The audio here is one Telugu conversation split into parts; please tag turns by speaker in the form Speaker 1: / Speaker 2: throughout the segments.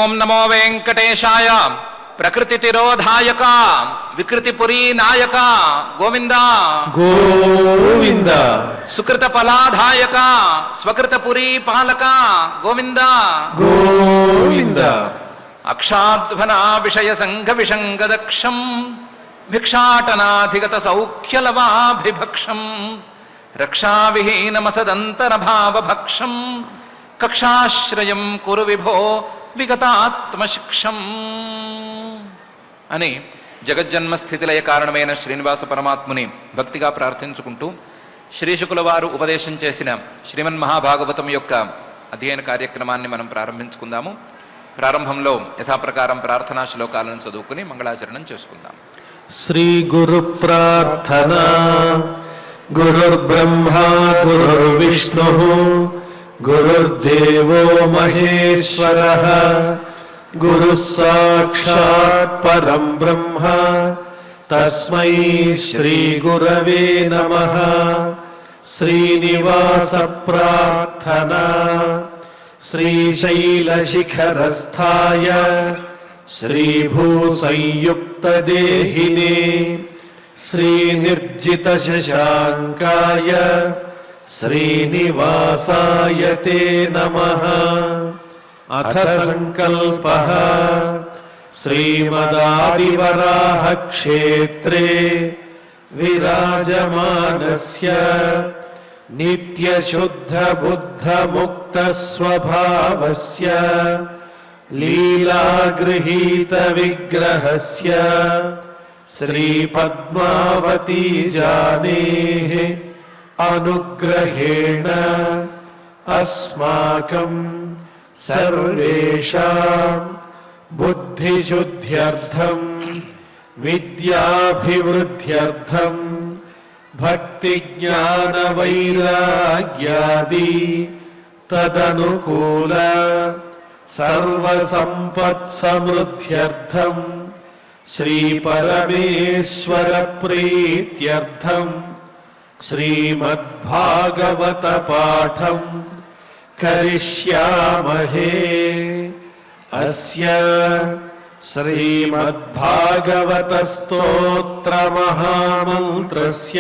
Speaker 1: ఓం నమో వెంకటేశాయ. ప్రకృతి తిరోధాయక వికృతిపురీ నాయక గోవింద
Speaker 2: గోవింద.
Speaker 1: సుకృత ఫలాధాయక స్వకృతపురీ పాలక గోవింద
Speaker 2: గోవింద.
Speaker 1: అక్షాధ్వనా విషయ సంఘ విషంగదక్షం భిక్షాటనాధిగత సౌఖ్యలవాభిభక్షం రక్షావిహీనమసదంతరభావభక్షం కక్షాశ్రయం కురు విభో విగతాత్మశిక్షం అని జగజ్జన్మస్థితిలయ కారణమైన శ్రీనివాస పరమాత్ముని భక్తిగా ప్రార్థించుకుంటూ శ్రీశుకుల వారు ఉపదేశం చేసిన శ్రీమన్మహాభాగవతం యొక్క అధ్యయన కార్యక్రమాన్ని మనం ప్రారంభించుకుందాము. ప్రారంభంలో యథాప్రకారం ప్రార్థనా శ్లోకాలను చదువుకుని మంగళాచరణం చేసుకుందాం.
Speaker 2: శ్రీ గురు ప్రార్థన. గురుర్బ్రహ్మా గురుర్విష్ణు గురుర్దేవో మహేశ్వరః గురుః సాక్షాత్ పరం బ్రహ్మ తస్మై శ్రీ గురవే నమః. శ్రీనివాస ప్రార్థన. శ్రీశైలశిఖరస్థాయ శ్రీభూసంయుక్తదేహినే శ్రీనిర్జితశశాంకాయ శ్రీనివాసాయ తే నమః. అథ సంకల్పః. శ్రీమదాదివరాహ క్షేత్రే విరాజమానస్య నిత్యశుద్ధ బుద్ధ ముక్త స్వభావస్య లీలాగృహీత విగ్రహస్య శ్రీ పద్మావతీ జానేః అనుగ్రహేణ అస్మాకం సర్వేషాం బుద్ధిశుద్ధ్యర్థం విద్యాభివృద్ధ్యర్థం భక్తి జ్ఞాన వైరాగ్యాది తదనుకూల సర్వసంపత్సమృద్ధ్యర్థం శ్రీ పరమేశ్వర ప్రీత్యర్థం శ్రీమద్భాగవత పాఠం కరిష్యామహే. అస్య శ్రీమద్భాగవత స్తోత్ర మహామంత్రస్య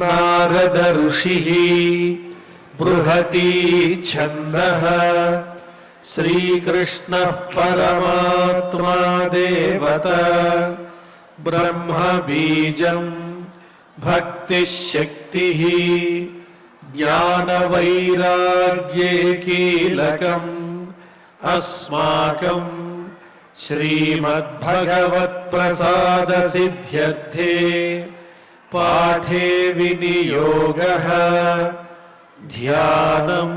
Speaker 2: నారద ఋషిః బృహతి ఛందః శ్రీకృష్ణః పరమాత్మా దేవత బ్రహ్మ బీజం భక్తిశక్తిః జ్ఞానవైరాగ్యే కీలకం అస్మాకం శ్రీమద్భగవత్ప్రసాద సిద్ధ్యర్థే పాఠే వినియోగః ధ్యానం.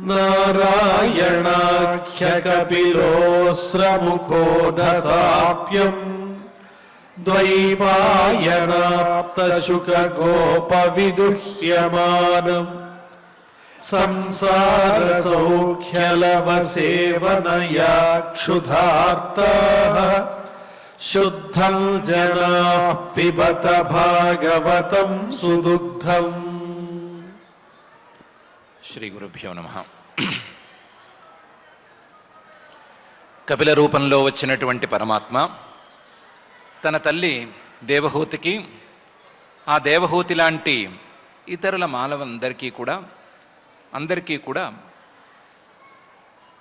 Speaker 2: నారాయణాఖ్యకపిలోస్రముఖోదసాప్యం ద్వైపాయనాప్తశుకగోపవిదుహ్యమానం సంసారసౌఖ్యలవసేవనయా క్షుధార్తాః శుద్ధం జనాః పిబత భాగవతం సుదుగ్ధం.
Speaker 1: శ్రీ గురుభ్యో నమః. కపిల రూపంలో వచ్చినటువంటి పరమాత్మ తన తల్లి దేవహూతికి, ఆ దేవహూతి లాంటి ఇతరుల మానవులందరికీ కూడా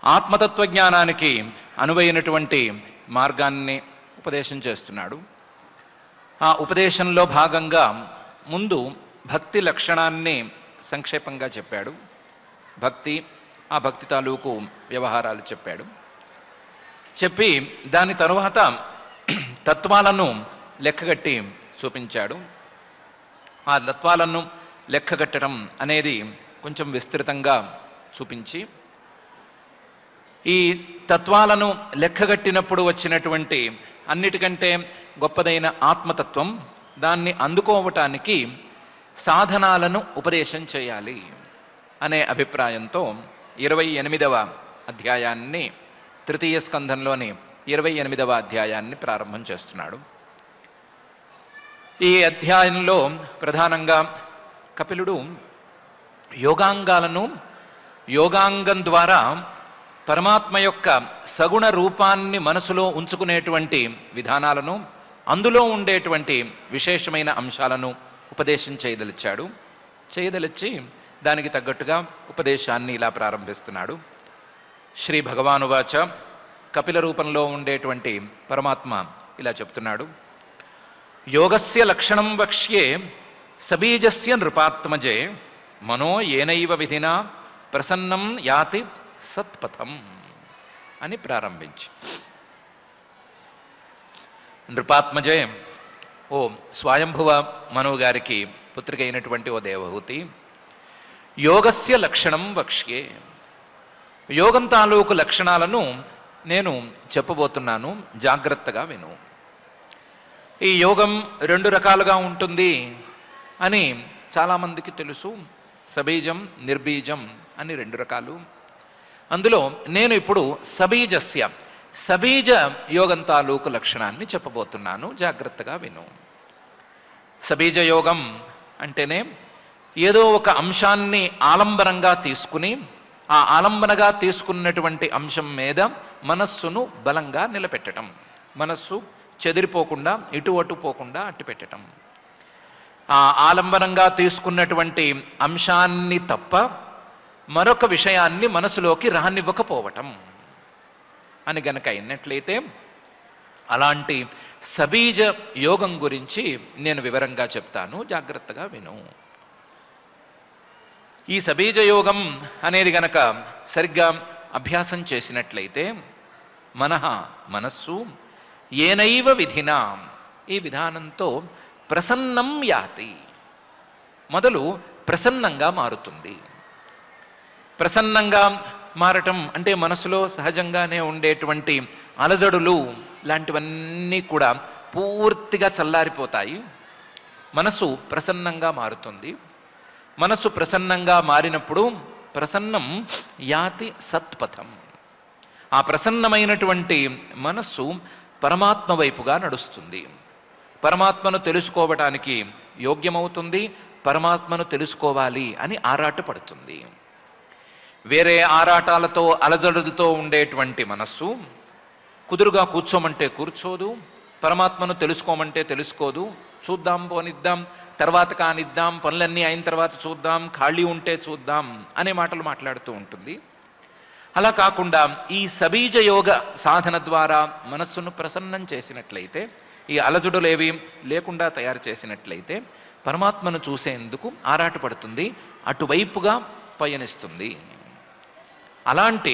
Speaker 1: ఆత్మతత్వజ్ఞానానికి అనువైనటువంటి మార్గాన్ని ఉపదేశం చేస్తున్నాడు. ఆ ఉపదేశంలో భాగంగా ముందు భక్తి లక్షణాన్ని సంక్షేపంగా చెప్పాడు. భక్తి, ఆ భక్తి తాలూకు వ్యవహారాలు చెప్పాడు. చెప్పి దాని తరువాత తత్వాలను లెక్కగట్టి చూపించాడు. ఆ తత్వాలను లెక్కగట్టడం అనేది కొంచెం విస్తృతంగా చూపించి, ఈ తత్వాలను లెక్కగట్టినప్పుడు వచ్చినటువంటి అన్నిటికంటే గొప్పదైన ఆత్మతత్వం, దాన్ని అందుకోవటానికి సాధనాలను ఉపదేశం చేయాలి అనే అభిప్రాయంతో 28వ అధ్యాయాన్ని, తృతీయ స్కంధంలోని 28వ అధ్యాయాన్ని ప్రారంభం చేస్తున్నాడు. ఈ అధ్యాయంలో ప్రధానంగా కపిలుడు యోగాంగాలను యోగాంగం ద్వారా పరమాత్మ యొక్క సగుణ రూపాన్ని మనసులో ఉంచుకునేటువంటి విధానాలను, అందులో ఉండేటువంటి విశేషమైన అంశాలను ఉపదేశం చేయదలిచి దానికి తగ్గట్టుగా ఉపదేశాన్ని ఇలా ప్రారంభిస్తున్నాడు. శ్రీ భగవానువాచ, కపిల రూపంలో ఉండేటువంటి పరమాత్మ ఇలా చెప్తున్నాడు. యోగస్య లక్షణం వక్ష్యే సబీజస్య నృపాత్మజే మనో ఏనైవ విధినా ప్రసన్నం యాతి సత్పథం అని ప్రారంభించి, నృపాత్మజే, ఓ స్వయంభువ మనువు గారికి పుత్రిక అయినటువంటి ఓ దేవహూతి, యోగస్య లక్షణం వక్ష్యే, యోగం తాలూకు లక్షణాలను నేను చెప్పబోతున్నాను, జాగ్రత్తగా విను. ఈ యోగం 2 రకాలుగా ఉంటుంది అని చాలామందికి తెలుసు. సబీజం, నిర్బీజం అని 2 రకాలు. అందులో నేను ఇప్పుడు సబీజ యోగం తాలూకు లక్షణాన్ని చెప్పబోతున్నాను, జాగ్రత్తగా విను. సబీజ యోగం అంటేనే ఏదో ఒక అంశాన్ని ఆలంబనంగా తీసుకుని, ఆ ఆలంబనగా తీసుకున్నటువంటి అంశం మీద మనస్సును బలంగా నిలబెట్టడం, మనస్సు చెదిరిపోకుండా ఇటు అటు పోకుండా అట్టు పెట్టడం, ఆ ఆలంబనంగా తీసుకున్నటువంటి అంశాన్ని తప్ప మరొక విషయాన్ని మనసులోకి రానివ్వకపోవటం అని గనక అయినట్లయితే, అలాంటి సబీజ యోగం గురించి నేను వివరంగా చెప్తాను, జాగ్రత్తగా విను. ఈ సబీజ యోగం అనేది గనక సరిగ్గా అభ్యాసం చేసినట్లయితే మనస్సు ఏనైవ విధినా, ఈ విధానంతో ప్రసన్నం యాతి, మొదలు ప్రసన్నంగా మారుతుంది. ప్రసన్నంగా మారటం అంటే మనసులో సహజంగానే ఉండేటువంటి అలజడులు లాంటివన్నీ కూడా పూర్తిగా చల్లారిపోతాయి. మనసు ప్రసన్నంగా మారుతుంది. మనసు ప్రసన్నంగా మారినప్పుడు ప్రసన్నం యాతి సత్పథం, ఆ ప్రసన్నమైనటువంటి మనస్సు పరమాత్మ వైపుగా నడుస్తుంది. పరమాత్మను తెలుసుకోవటానికి యోగ్యమవుతుంది. పరమాత్మను తెలుసుకోవాలి అని ఆరాటపడుతుంది. వేరే ఆరాటాలతో అలజడులతో ఉండేటువంటి మనస్సు కుదురుగా కూర్చోమంటే కూర్చోదు, పరమాత్మను తెలుసుకోమంటే తెలుసుకోదు. చూద్దాం, పోనిద్దాం, తర్వాత కానిద్దాం, పనులన్నీ అయిన తర్వాత చూద్దాం, ఖాళీ ఉంటే చూద్దాం అనే మాటలు మాట్లాడుతూ ఉంటుంది. అలా కాకుండా ఈ సబీజ యోగ సాధన ద్వారా మనస్సును ప్రసన్నం చేసినట్లయితే, ఈ అలజడులేవి లేకుండా తయారు చేసినట్లయితే పరమాత్మను చూసేందుకు ఆరాటపడుతుంది, అటువైపుగా పయనిస్తుంది. అలాంటి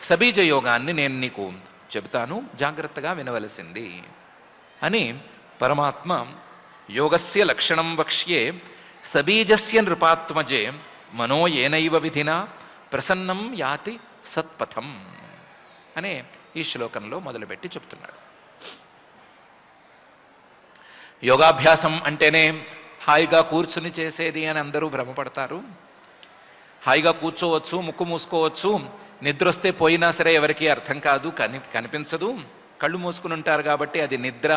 Speaker 1: సబీజ యోగాన్ని నేను నీకు చెబుతాను, జాగ్రత్తగా వినవలసింది అని పరమాత్మ యోగస్య లక్షణం వక్ష్యే సబీజస్య నృపాత్మజే మనో ఏనైవ విధినా ప్రసన్నం యాతి సత్పథం అనే ఈ శ్లోకంలో మొదలుపెట్టి చెప్తున్నాడు. యోగాభ్యాసం అంటేనే హాయిగా కూర్చుని చేసేది అని అందరూ భ్రమపడతారు. హాయిగా కూర్చోవచ్చు, ముక్కు మూసుకోవచ్చు, నిద్ర వస్తే పోయినా సరే ఎవరికీ అర్థం కాదు, కనిపించదు. కళ్ళు మూసుకుని ఉంటారు కాబట్టి అది నిద్ర,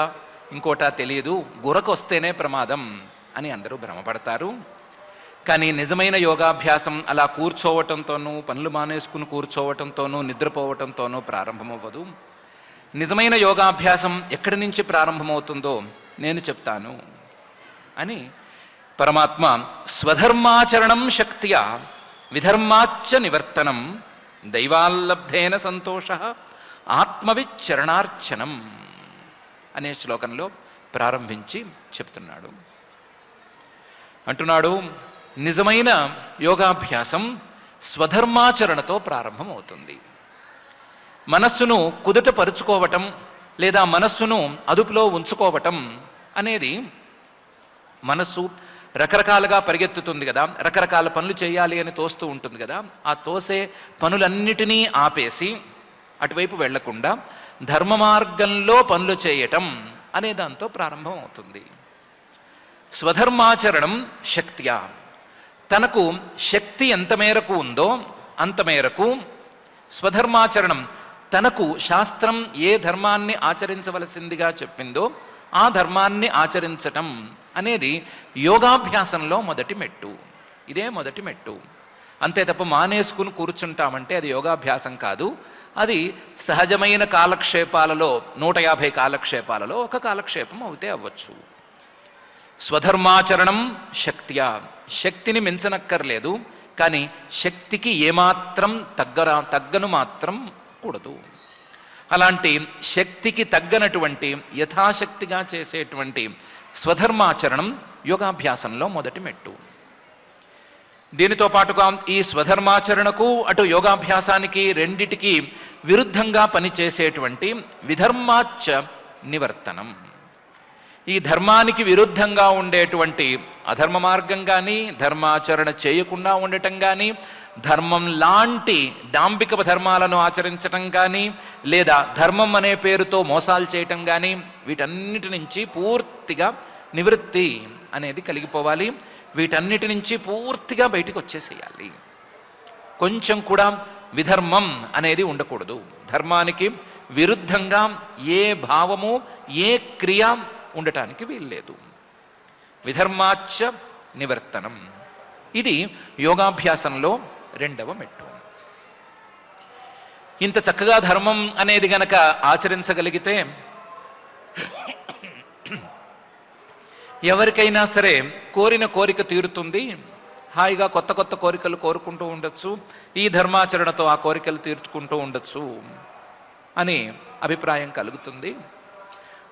Speaker 1: ఇంకోటా తెలియదు, గురకొస్తేనే ప్రమాదం అని అందరూ భ్రమపడతారు. కానీ నిజమైన యోగాభ్యాసం అలా కూర్చోవటంతోనూ, పనులు మానేసుకుని కూర్చోవటంతోనూ, నిద్రపోవటంతోనూ ప్రారంభమవ్వదు. నిజమైన యోగాభ్యాసం ఎక్కడి నుంచి ప్రారంభమవుతుందో నేను చెప్తాను అని పరమాత్మ స్వధర్మాచరణం శక్త్యా విధర్మాచ్చ నివర్తనం దైవాల్లబ్ధేన సంతోష ఆత్మవిచరణార్చనం అనే శ్లోకంలో ప్రారంభించి చెప్తున్నాడు. అంటున్నాడు, నిజమైన యోగాభ్యాసం స్వధర్మాచరణతో ప్రారంభమవుతుంది. మనస్సును కుదుటపరుచుకోవటం లేదా మనస్సును అదుపులో ఉంచుకోవటం అనేది, మనస్సు రకరకాలుగా పరిగెత్తుతుంది కదా, రకరకాల పనులు చేయాలి అని తోస్తూ ఉంటుంది కదా, ఆ తోసే పనులన్నిటినీ ఆపేసి అటువైపు వెళ్లకుండా ధర్మ మార్గంలో పనులు చేయటం అనే దాంతో ప్రారంభం అవుతుంది. స్వధర్మాచరణం శక్త్యా, తనకు శక్తి ఎంత మేరకు ఉందో అంత మేరకు స్వధర్మాచరణం, తనకు శాస్త్రం ఏ ధర్మాన్ని ఆచరించవలసిందిగా చెప్పిందో ఆ ధర్మాన్ని ఆచరించటం అనేది యోగాభ్యాసంలో మొదటి మెట్టు. ఇదే మొదటి మెట్టు. అంతే తప్ప మానేసుకుని కూర్చుంటామంటే అది యోగాభ్యాసం కాదు. అది సహజమైన కాలక్షేపాలలో 150 కాలక్షేపాలలో ఒక కాలక్షేపం అవుతే అవ్వచ్చు. స్వధర్మాచరణం శక్త్యా, శక్తిని మించనక్కర్లేదు, కానీ శక్తికి ఏమాత్రం తగ్గను మాత్రం కూడదు. అలాంటి శక్తికి తగ్గనటువంటి యథాశక్తిగా చేసేటువంటి స్వధర్మాచరణం యోగాభ్యాసంలో మొదటి మెట్టు. దీనితో పాటుగా ఈ స్వధర్మాచరణకు అటు యోగాభ్యాసానికి రెండిటికి విరుద్ధంగా పనిచేసేటువంటి విధర్మాచ్చ నివర్తనం. ఈ ధర్మానికి విరుద్ధంగా ఉండేటువంటి అధర్మ మార్గం కానీ, ధర్మాచరణ చేయకుండా ఉండటం కానీ, ధర్మం లాంటి డాంబిక ధర్మాలను ఆచరించటం కానీ, లేదా ధర్మం అనే పేరుతో మోసాలు చేయటం కానీ, వీటన్నిటి నుంచి పూర్తిగా నివృత్తి అనేది కలిగిపోవాలి. వీటన్నిటి నుంచి పూర్తిగా బయటికి వచ్చేసేయాలి. కొంచెం కూడా విధర్మం అనేది ఉండకూడదు. ధర్మానికి విరుద్ధంగా ఏ భావము, ఏ క్రియ ఉండటానికి వీల్లేదు. విధర్మాచ్చ నివర్తనం, ఇది యోగాభ్యాసంలో రెండవ మెట్టు. ఇంత చక్కగా ధర్మం అనేది గనక ఆచరించగలిగితే ఎవరికైనా సరే కోరిన కోరిక తీరుతుంది. హాయిగా కొత్త కొత్త కోరికలు కోరుకుంటూ ఉండొచ్చు, ఈ ధర్మాచరణతో ఆ కోరికలు తీర్చుకుంటూ ఉండొచ్చు అని అభిప్రాయం కలుగుతుంది.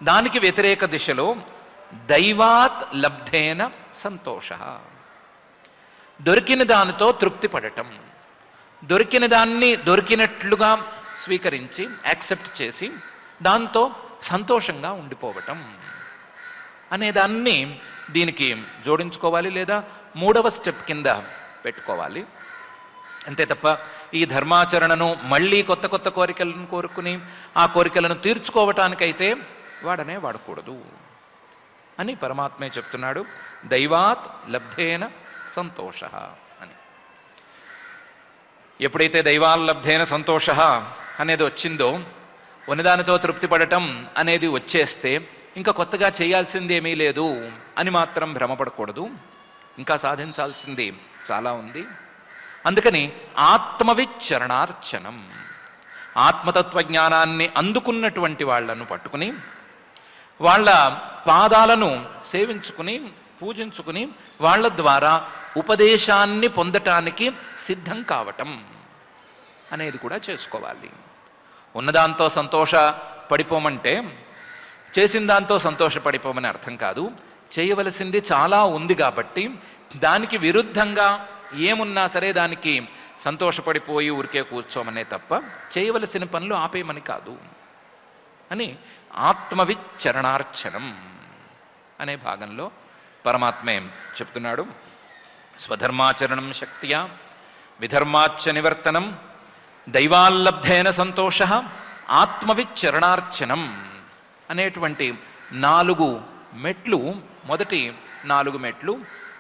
Speaker 1: దానికి వ్యతిరేక దిశలో దైవాత్ లబ్ధేన సంతోష, దొరికిన దానితో తృప్తి పడటం, దొరికిన దాన్ని దొరికినట్లుగా స్వీకరించి యాక్సెప్ట్ చేసి దాంతో సంతోషంగా ఉండిపోవటం అనేదాన్ని దీనికి జోడించుకోవాలి, లేదా మూడవ స్టెప్ కింద పెట్టుకోవాలి. అంతే తప్ప ఈ ధర్మాచరణను మళ్ళీ కొత్త కొత్త కోరికలను కోరుకుని ఆ కోరికలను తీర్చుకోవటానికైతే వాడకూడదు అని పరమాత్మే చెప్తున్నాడు. దైవాత్ లబ్ధేన సంతోష అని. ఎప్పుడైతే దైవాల్లబ్ధేన సంతోష అనేది వచ్చిందో, ఉన్నదానితో తృప్తి పడటం అనేది వచ్చేస్తే ఇంకా కొత్తగా చేయాల్సిందేమీ లేదు అని మాత్రం భ్రమపడకూడదు. ఇంకా సాధించాల్సింది చాలా ఉంది. అందుకని ఆత్మవిచరణార్చనం, ఆత్మతత్వజ్ఞానాన్ని అందుకున్నటువంటి వాళ్లను పట్టుకుని వాళ్ళ పాదాలను సేవించుకుని పూజించుకుని వాళ్ళ ద్వారా ఉపదేశాన్ని పొందటానికి సిద్ధం కావటం అనేది కూడా చేసుకోవాలి. ఉన్నదాంతో సంతోషపడిపోమంటే చేసిన దాంతో సంతోషపడిపోమని అర్థం కాదు. చేయవలసింది చాలా ఉంది కాబట్టి దానికి విరుద్ధంగా ఏమున్నా సరే దానికి సంతోషపడిపోయి ఊరికే కూర్చోమనే తప్ప చేయవలసిన పనులు ఆపేయమని కాదు అని ఆత్మవిచరణార్చనం అనే భాగంలో పరమాత్మే చెప్తున్నాడు. స్వధర్మాచరణం శక్త్యా, విధర్మాచ్చ నివర్తనం, దైవాల్లబ్ధేన సంతోష, ఆత్మవిచరణార్చనం అనేటువంటి 4 మెట్లు, మొదటి 4 మెట్లు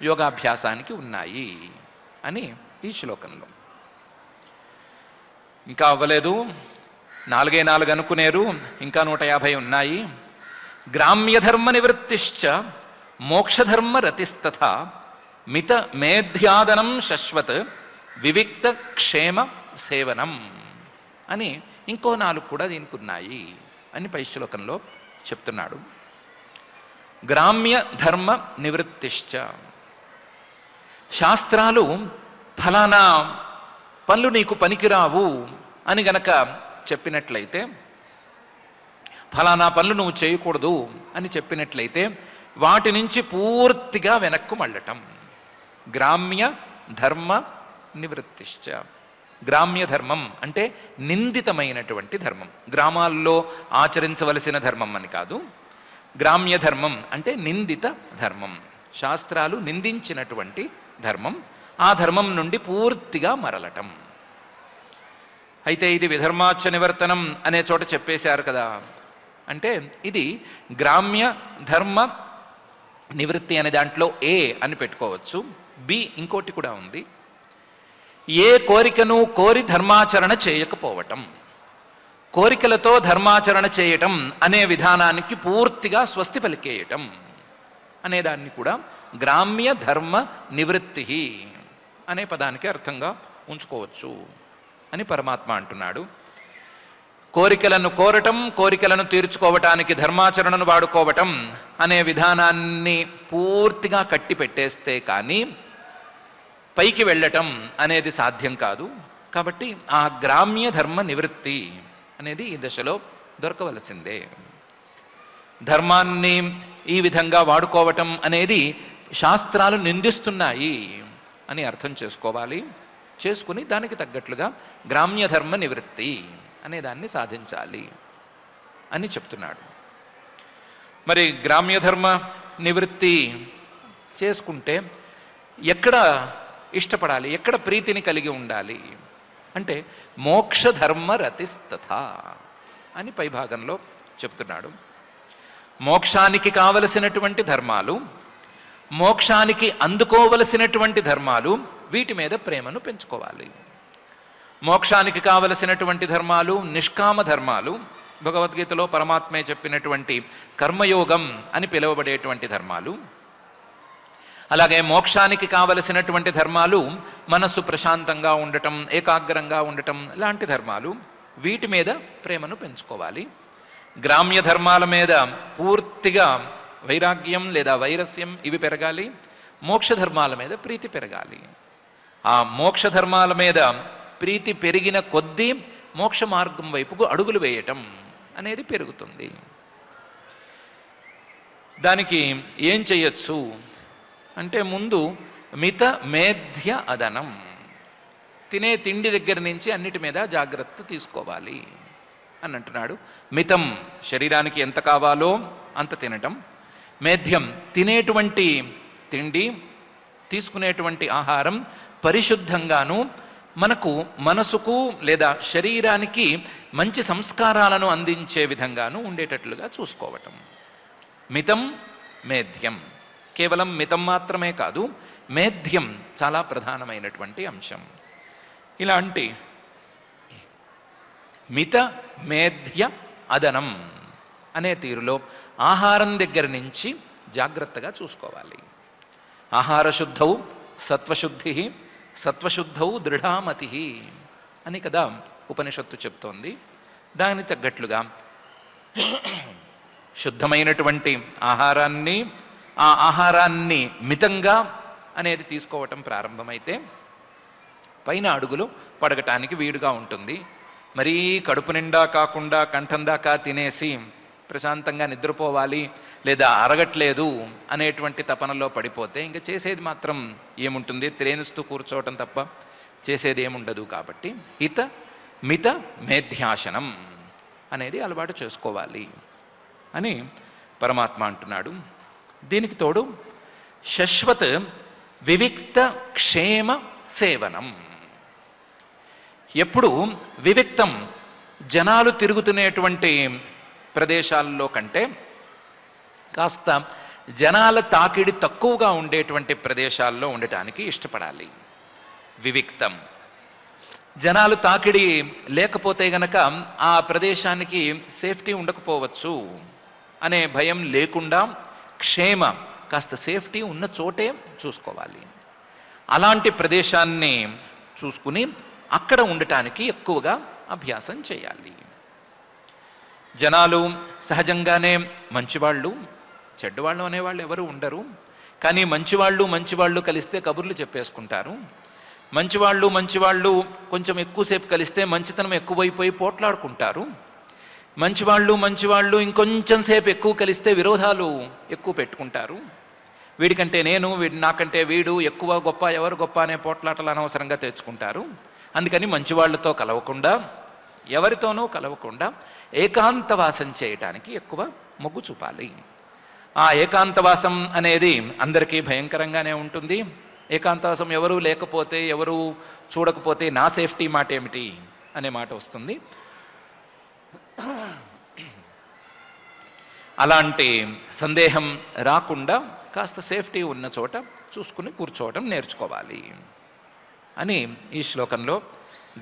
Speaker 1: యోగాభ్యాసానికి ఉన్నాయి అని ఈ శ్లోకంలో. ఇంకా అవ్వలేదు, 4 అనుకునేరు, ఇంకా 150 ఉన్నాయి. గ్రామ్యధర్మ నివృత్తిశ్చ మోక్షధర్మ రతిస్తథా మిత మేధ్యాదనం శశ్వత్ వివిక్త క్షేమ సేవనం అని ఇంకో 4 కూడా దీనికి ఉన్నాయి అని పై శ్లోకంలో చెప్తున్నాడు. గ్రామ్య ధర్మ నివృత్తిశ్చ, శాస్త్రాలు ఫలానా పనులు నీకు పనికిరావు అని గనక చెప్పినట్లయితే, ఫలానా పనులు నువ్వు చేయకూడదు అని చెప్పినట్లయితే వాటి నుంచి పూర్తిగా వెనక్కు మళ్ళటం. గ్రామ్య ధర్మ నివృత్తిశ్చ, గ్రామ్య ధర్మం అంటే నిందితమైనటువంటి ధర్మం, గ్రామాల్లో ఆచరించవలసిన ధర్మం అని కాదు. గ్రామ్య ధర్మం అంటే నిందిత ధర్మం, శాస్త్రాలు నిందించినటువంటి ధర్మం, ఆ ధర్మం నుండి పూర్తిగా మరలటం. అయితే ఇది విధర్మాచ్చ నివర్తనం అనే చోట చెప్పేశారు కదా, అంటే ఇది గ్రామ్య ధర్మ నివృత్తి అనే దాంట్లో ఏ అని పెట్టుకోవచ్చు, బి ఇంకోటి కూడా ఉంది. ఏ కోరికను కోరి ధర్మాచరణ చేయకపోవటం, కోరికలతో ధర్మాచరణ చేయటం అనే విధానానికి పూర్తిగా స్వస్తి పలికేయటం అనేదాన్ని కూడా గ్రామ్య ధర్మ నివృత్తి అనే పదానికి అర్థంగా ఉంచుకోవచ్చు అని పరమాత్మ అంటున్నాడు. కోరికలను కోరటం, కోరికలను తీర్చుకోవటానికి ధర్మాచరణను వాడుకోవటం అనే విధానాన్ని పూర్తిగా కట్టి పెట్టేస్తే కానీ పైకి వెళ్ళటం అనేది సాధ్యం కాదు. కాబట్టి ఆ గ్రామ్య ధర్మ నివృత్తి అనేది ఈ దశలో దొరకవలసిందే. ధర్మాన్ని ఈ విధంగా వాడుకోవటం అనేది శాస్త్రాలు నిందిస్తున్నాయి అని అర్థం చేసుకోవాలి. చేసుకుని దానికి తగ్గట్లుగా గ్రామ్య ధర్మ నివృత్తి అనే దాన్ని సాధించాలి అని చెప్తున్నాడు. మరి గ్రామ్య ధర్మ నివృత్తి చేసుకుంటే ఎక్కడ ఇష్టపడాలి, ఎక్కడ ప్రీతిని కలిగి ఉండాలి అంటే మోక్షధర్మ రతిస్తథ అని పై భాగంలో చెప్తున్నాడు. మోక్షానికి కావలసినటువంటి ధర్మాలు, మోక్షానికి అందుకోవలసినటువంటి ధర్మాలు, వీటి మీద ప్రేమను పెంచుకోవాలి. మోక్షానికి కావలసినటువంటి ధర్మాలు నిష్కామ ధర్మాలు, భగవద్గీతలో పరమాత్మే చెప్పినటువంటి కర్మయోగం అని పిలువబడేటువంటి ధర్మాలు. అలాగే మోక్షానికి కావలసినటువంటి ధర్మాలు మనస్సు ప్రశాంతంగా ఉండటం, ఏకాగ్రంగా ఉండటం లాంటి ధర్మాలు. వీటి మీద ప్రేమను పెంచుకోవాలి. గ్రామ్య ధర్మాల మీద పూర్తిగా వైరాగ్యం లేదా వైరస్యం ఇవి పెరగాలి. మోక్ష ధర్మాల మీద ప్రీతి పెరగాలి. ఆ మోక్ష ధర్మాల మీద ప్రీతి పెరిగిన కొద్దీ మోక్ష మార్గం వైపుకు అడుగులు వేయటం అనేది పెరుగుతుంది. దానికి ఏం చేయొచ్చు అంటే ముందు మిత మేధ్య అదనం, తినే తిండి దగ్గర నుంచి అన్నిటి మీద జాగ్రత్త తీసుకోవాలి అని అంటున్నాడు. మితం శరీరానికి ఎంత కావాలో అంత తినటం, మేధ్యం తినేటువంటి తిండి, తీసుకునేటువంటి ఆహారం పరిశుద్ధంగాను మనకు మనసుకు లేదా శరీరానికి మంచి సంస్కారాలను అందించే విధంగాను ఉండేటట్లుగా చూసుకోవటం. మితం మేధ్యం, కేవలం మితం మాత్రమే కాదు, మేధ్యం చాలా ప్రధానమైనటువంటి అంశం. ఇలాంటి మిత మేధ్య అదనం అనే తీరులో ఆహారం దగ్గర నుంచి జాగ్రత్తగా చూసుకోవాలి. ఆహార శుద్ధౌ సత్వశుద్ధి, సత్వశుద్ధౌ దృఢామతి అని కదా ఉపనిషత్తు చెప్తోంది. దానికి తగ్గట్లుగా శుద్ధమైనటువంటి ఆహారాన్ని, ఆ ఆహారాన్ని మితంగా అనేది తీసుకోవటం ప్రారంభమైతే పైన అడుగులు పడగటానికి వీలుగా ఉంటుంది. మరీ కడుపు నిండా కాకుండా కంఠం దాకా తినేసి ప్రశాంతంగా నిద్రపోవాలి లేదా అరగట్లేదు అనేటువంటి తపనలో పడిపోతే ఇంకా చేసేది మాత్రం ఏముంటుంది, త్రేనుస్తూ కూర్చోవటం తప్ప చేసేది ఏముండదు. కాబట్టి హిత మిత మేధ్యాసనం అనేది అలవాటు చేసుకోవాలి అని పరమాత్మ అంటున్నాడు. దీనికి తోడు శశ్వత్ వివిక్త క్షేమ సేవనం. ఎప్పుడు వివిక్తం జనాలు తిరుగుతునేటువంటి ప్రదేశాల్లో కంటే కాస్త జనాల తాకిడి తక్కువగా ఉండేటువంటి ప్రదేశాల్లో ఉండటానికి ఇష్టపడాలి. వివిక్తం, జనాలు తాకిడి లేకపోతే గనక ఆ ప్రదేశానికి సేఫ్టీ ఉండకపోవచ్చు అనే భయం లేకుండా క్షేమ, కాస్త సేఫ్టీ ఉన్న చోటే చూసుకోవాలి. అలాంటి ప్రదేశాన్ని చూసుకుని అక్కడ ఉండటానికి ఎక్కువగా అభ్యాసం చేయాలి. జనాలు సహజంగానే మంచివాళ్ళు, చెడ్డవాళ్ళు అనేవాళ్ళు ఎవరు ఉండరు. కానీ మంచివాళ్ళు కలిస్తే కబుర్లు చెప్పేసుకుంటారు. మంచివాళ్ళు కొంచెం ఎక్కువసేపు కలిస్తే మంచితనం ఎక్కువైపోయి పోట్లాడుకుంటారు. మంచివాళ్ళు ఇంకొంచెం సేపు ఎక్కువ కలిస్తే విరోధాలు ఎక్కువ పెట్టుకుంటారు. వీడికంటే నేను, నాకంటే వీడు, ఎక్కువ గొప్ప, ఎవరు గొప్ప అనే పోట్లాటలు అనవసరంగా తెచ్చుకుంటారు. అందుకని మంచివాళ్లతో కలవకుండా, ఎవరితోనూ కలవకుండా ఏకాంతవాసం చేయటానికి ఎక్కువ మొగ్గు చూపాలి. ఆ ఏకాంతవాసం అనేది అందరికీ భయంకరంగానే ఉంటుంది. ఏకాంతవాసం ఎవరూ లేకపోతే, ఎవరు చూడకపోతే నా సేఫ్టీ మాట ఏమిటి అనే మాట వస్తుంది. అలాంటి సందేహం రాకుండా కాస్త సేఫ్టీ ఉన్న చోట చూసుకుని కూర్చోవడం నేర్చుకోవాలి అని ఈ శ్లోకంలో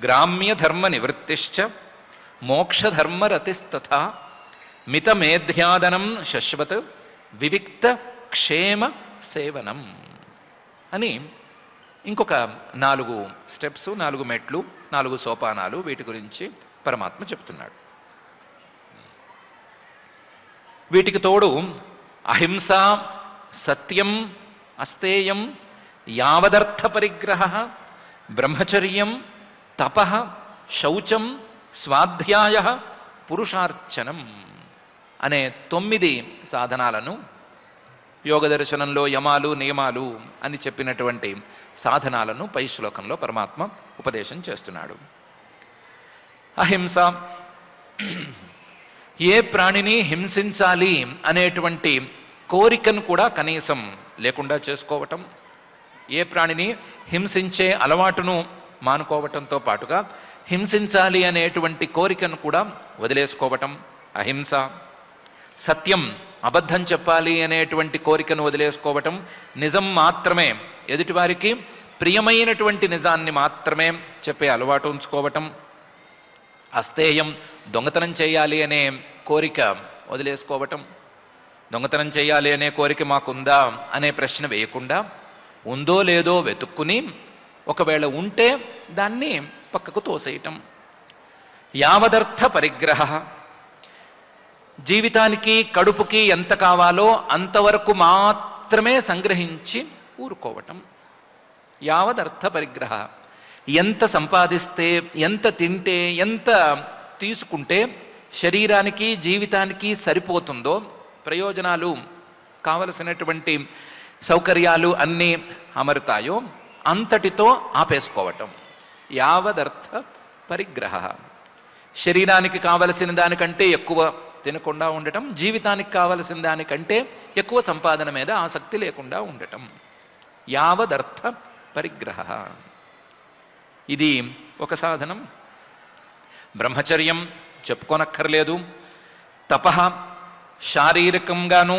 Speaker 1: గ్రామ్య ధర్మ నివృత్తిశ్చ మోక్షధర్మ రతిస్తథా మితమేధ్యాదనం శశ్వత్ వివిక్త క్షేమ సేవనం అని ఇంకొక 4 స్టెప్స్, 4 మెట్లు, 4 సోపానాలు వీటి గురించి పరమాత్మ చెప్తున్నాడు. వీటికి తోడు అహింస, సత్యం, అస్తేయం, యావదర్థ పరిగ్రహ, బ్రహ్మచర్యం, తప, శౌచం, స్వాధ్యాయ, పురుషార్చనం అనే 9 సాధనాలను యోగ దర్శనంలో యమాలు నియమాలు అని చెప్పినటువంటి సాధనాలను పై శ్లోకంలో పరమాత్మ ఉపదేశం చేస్తున్నాడు. అహింస, ఏ ప్రాణిని హింసించాలి అనేటువంటి కోరికను కూడా కనీసం లేకుండా చేసుకోవటం, ఏ ప్రాణిని హింసించే అలవాటును మానుకోవటంతో పాటుగా హింసించాలి అనేటువంటి కోరికను కూడా వదిలేసుకోవటం అహింస. సత్యం, అబద్ధం చెప్పాలి అనేటువంటి కోరికను వదిలేసుకోవటం, నిజం మాత్రమే, ఎదుటివారికి ప్రియమైనటువంటి నిజాన్ని మాత్రమే చెప్పే అలవాటు ఉంచుకోవటం. అస్తేయం, దొంగతనం చేయాలి అనే కోరిక వదిలేసుకోవటం. దొంగతనం చేయాలి అనే కోరిక మాకుందా అనే ప్రశ్న వేయకుండా ఉందో లేదో వెతుక్కుని ఒకవేళ ఉంటే దాన్ని పక్కకు తోసేయటం. యావదర్థ పరిగ్రహ, జీవితానికి కడుపుకి ఎంత కావాలో అంతవరకు మాత్రమే సంగ్రహించి ఊరుకోవటం. యావదర్థ పరిగ్రహ, ఎంత సంపాదిస్తే, ఎంత తింటే, ఎంత తీసుకుంటే శరీరానికి జీవితానికి సరిపోతుందో, ప్రయోజనాలు కావలసినటువంటి సౌకర్యాలు అన్నీ అమరుతాయో అంతటితో ఆపేసుకోవటం. యావదర్థ పరిగ్రహ, శరీరానికి కావలసిన దానికంటే ఎక్కువ తినకుండా ఉండటం, జీవితానికి కావలసిన దానికంటే ఎక్కువ సంపాదన మీద ఆసక్తి లేకుండా ఉండటం. యావదర్థ పరిగ్రహ, ఇది ఒక సాధనం. బ్రహ్మచర్యం చెప్పుకోనక్కర్లేదు. తపః, శారీరకంగాను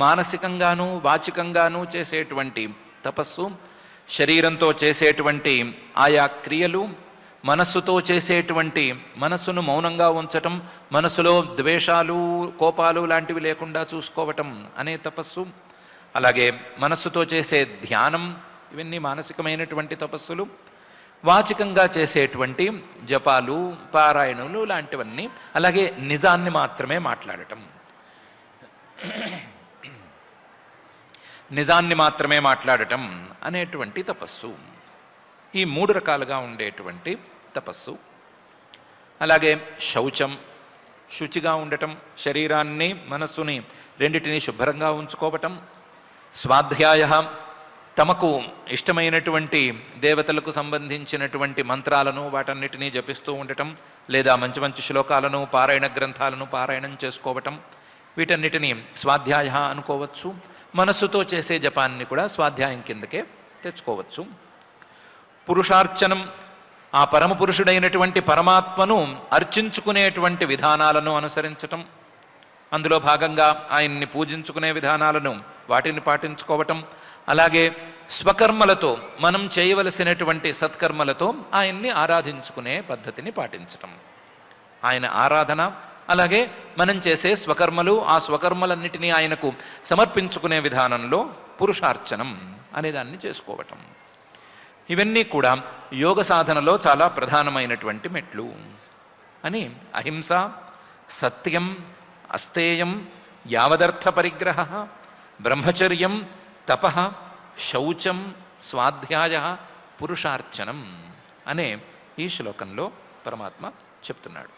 Speaker 1: మానసికంగాను వాచికంగాను చేసేటువంటి తపస్సు, శరీరంతో చేసేటువంటి ఆయా క్రియలు, మనస్సుతో చేసేటువంటి, మనస్సును మౌనంగా ఉంచటం, మనస్సులో ద్వేషాలు కోపాలు లాంటివి లేకుండా చూసుకోవటం అనే తపస్సు. అలాగే మనస్సుతో చేసే ధ్యానం, ఇవన్నీ మానసికమైనటువంటి తపస్సులు. వాచికంగా చేసేటువంటి జపాలు, పారాయణులు లాంటివన్నీ. అలాగే నిజాన్ని మాత్రమే మాట్లాడటం, నిజాన్ని మాత్రమే మాట్లాడటం అనేటువంటి తపస్సు. ఈ 3 రకాలుగా ఉండేటువంటి తపస్సు. అలాగే శౌచం, శుచిగా ఉండటం, శరీరాన్ని మనస్సుని రెండిటిని శుభ్రంగా ఉంచుకోవటం. స్వాధ్యాయ, తమకు ఇష్టమైనటువంటి దేవతలకు సంబంధించినటువంటి మంత్రాలను వాటన్నిటినీ జపిస్తూ ఉండటం, లేదా మంచి మంచి శ్లోకాలను, పారాయణ గ్రంథాలను పారాయణం చేసుకోవటం, వీటన్నిటినీ స్వాధ్యాయ అనుకోవచ్చు. మనస్సుతో చేసే జపాన్ని కూడా స్వాధ్యాయం కిందకే తెచ్చుకోవచ్చు. పురుషార్చనం, ఆ పరమ పురుషుడైనటువంటి పరమాత్మను అర్చించుకునేటువంటి విధానాలను అనుసరించటం, అందులో భాగంగా ఆయన్ని పూజించుకునే విధానాలను వాటిని పాటించుకోవటం. అలాగే స్వకర్మలతో, మనం చేయవలసినటువంటి సత్కర్మలతో ఆయన్ని ఆరాధించుకునే పద్ధతిని పాటించటం. ఆయన ఆరాధన, అలాగే మనం చేసే స్వకర్మలు, ఆ స్వకర్మలన్నిటినీ ఆయనకు సమర్పించుకునే విధానంలో పురుషార్చనం అనేదాన్ని చేసుకోవటం. ఇవన్నీ కూడా యోగ సాధనలో చాలా ప్రధానమైనటువంటి మెట్లు అని అహింస, సత్యం, అస్తేయం, యావదర్థ పరిగ్రహ, బ్రహ్మచర్యం, తపః, శౌచం, స్వాధ్యాయ, పురుషార్చనం అనే ఈ శ్లోకంలో పరమాత్మ చెప్తున్నాడు.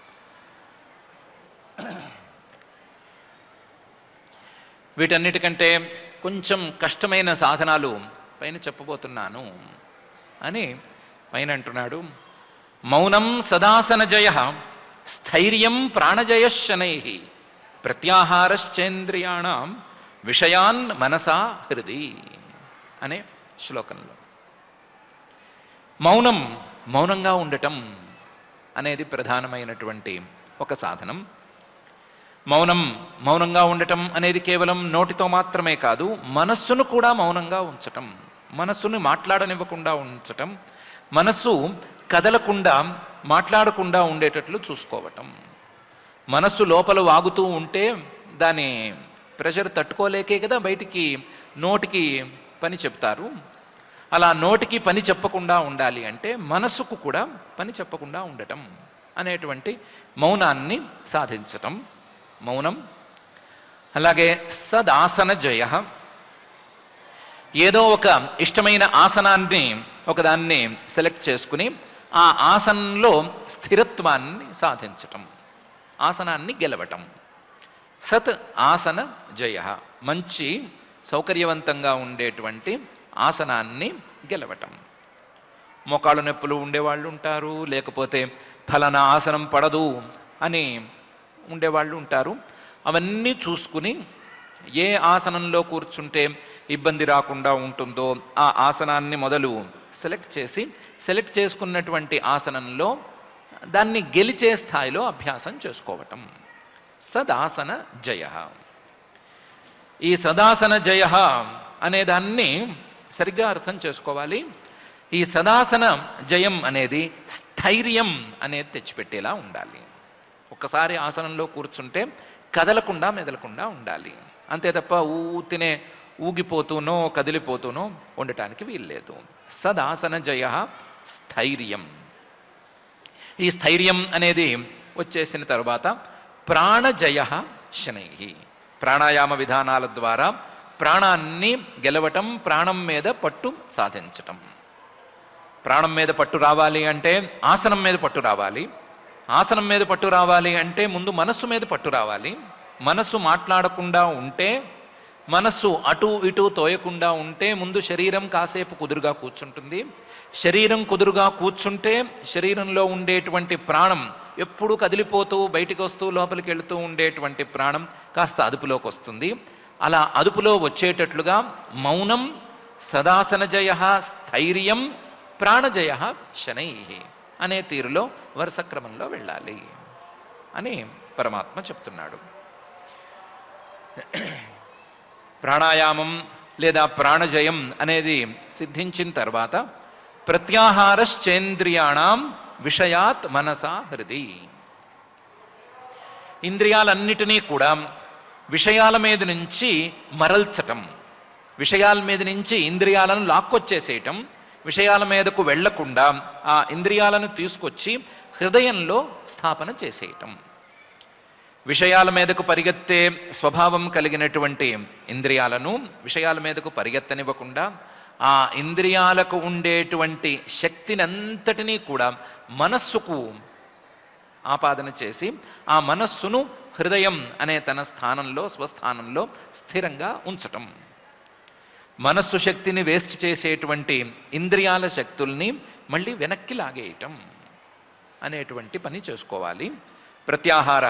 Speaker 1: వీటన్నిటికంటే కొంచెం కష్టమైన సాధనాలు పైన చెప్పబోతున్నాను అని పైన అంటున్నాడు. మౌనం సదాసనజయ, స్థైర్యం ప్రాణజయ శనై, ప్రత్యాహారశ్చేంద్రియాణం విషయాన్ మనసా హృది అనే శ్లోకంలో మౌనం, మౌనంగా ఉండటం అనేది ప్రధానమైనటువంటి ఒక సాధనం. మౌనంగా ఉండటం అనేది కేవలం నోటితో మాత్రమే కాదు, మనస్సును కూడా మౌనంగా ఉంచటం, మనస్సును మాట్లాడనివ్వకుండా ఉంచటం, మనస్సు కదలకుండా మాట్లాడకుండా ఉండేటట్లు చూసుకోవటం. మనస్సు లోపల వాగుతూ ఉంటే దాని ప్రెషర్ తట్టుకోలేకే కదా బయటికి నోటికి పని చెప్తారు. అలా నోటికి పని చెప్పకుండా ఉండాలి అంటే మనసుకు కూడా పని చెప్పకుండా ఉండటం అనేటువంటి మౌనాన్ని సాధించటం మౌనం. అలాగే సదాసన జయ, ఏదో ఒక ఇష్టమైన ఆసనాన్ని ఒకదాన్ని సెలెక్ట్ చేసుకుని ఆ ఆసనంలో స్థిరత్వాన్ని సాధించటం, ఆసనాన్ని గెలవటం. సత్ ఆసన జయ, మంచి సౌకర్యవంతంగా ఉండేటువంటి ఆసనాన్ని గెలవటం. మోకాళ్ళు నొప్పులు ఉండేవాళ్ళు ఉంటారు, లేకపోతే ఫలానా ఆసనం పడదు అని ఉండేవాళ్ళు ఉంటారు. అవన్నీ చూసుకుని ఏ ఆసనంలో కూర్చుంటే ఇబ్బంది రాకుండా ఉంటుందో ఆ ఆసనాన్ని మొదలు సెలెక్ట్ చేసుకున్నటువంటి ఆసనంలో దాన్ని గెలిచే స్థాయిలో అభ్యాసం చేసుకోవటం. సదాసన జయ. ఈ సదాసన జయ అనే దాన్ని సరిగ్గా అర్థం చేసుకోవాలి. ఈ సదాసన జయం అనేది స్థైర్యం అనేది తెచ్చిపెట్టేలా ఉండాలి. ఒక్కసారి ఆసనంలో కూర్చుంటే కదలకుండా మెదలకుండా ఉండాలి. అంతే తప్ప ఊతినే ఊగిపోతూనో కదిలిపోతూనో ఉండటానికి వీల్లేదు. సదాసన జయ స్థైర్యం. ఈ స్థైర్యం అనేది వచ్చేసిన తర్వాత ప్రాణజయ శనై, ప్రాణాయామ విధానాల ద్వారా ప్రాణాన్ని గెలవటం, ప్రాణం మీద పట్టు సాధించటం. ప్రాణం మీద పట్టు రావాలి అంటే ఆసనం మీద పట్టు రావాలి. ఆసనం మీద పట్టు రావాలి అంటే ముందు మనస్సు మీద పట్టు రావాలి. మనస్సు మాట్లాడకుండా ఉంటే, మనస్సు అటు ఇటు తోయకుండా ఉంటే ముందు శరీరం కాసేపు కుదురుగా కూర్చుంటుంది. శరీరం కుదురుగా కూర్చుంటే శరీరంలో ఉండేటువంటి ప్రాణం ఎప్పుడు కదిలిపోతూ బయటికి వస్తూ లోపలికి వెళుతూ ఉండేటువంటి ప్రాణం కాస్త అదుపులోకి వస్తుంది. అలా అదుపులో వచ్చేటట్లుగా మౌనం, సదాసనజయ స్థైర్యం, ప్రాణజయ శనై అనే తీరులో వరుస క్రమంలో వెళ్ళాలి అని పరమాత్మ చెప్తున్నాడు. ప్రాణాయామం లేదా ప్రాణజయం అనేది సిద్ధించిన తర్వాత ప్రత్యాహారశ్చేంద్రియాణం విషయాత్ మనసా హృది, ఇంద్రియాలన్నిటినీ కూడా విషయాల మీద నుంచి మరల్చటం, విషయాల మీద నుంచి ఇంద్రియాలను లాక్కొచ్చేసేయటం, విషయాల మీదకు వెళ్లకుండా ఆ ఇంద్రియాలను తీసుకొచ్చి హృదయంలో స్థాపన చేసేయటం. విషయాల మీదకు పరిగెత్తే స్వభావం కలిగినటువంటి ఇంద్రియాలను విషయాల మీదకు పరిగెత్తనివ్వకుండా ఆ ఇంద్రియాలకు ఉండేటువంటి శక్తిని అంతటినీ కూడా మనస్సుకు ఆపాదన చేసి ఆ మనస్సును హృదయం అనే తన స్థానంలో, స్వస్థానంలో స్థిరంగా ఉంచటం. మనస్సు శక్తిని వేస్ట్ చేసేటువంటి ఇంద్రియాల శక్తుల్ని మళ్ళీ వెనక్కి లాగేయటం అనేటువంటి పని చేసుకోవాలి. ప్రత్యాహార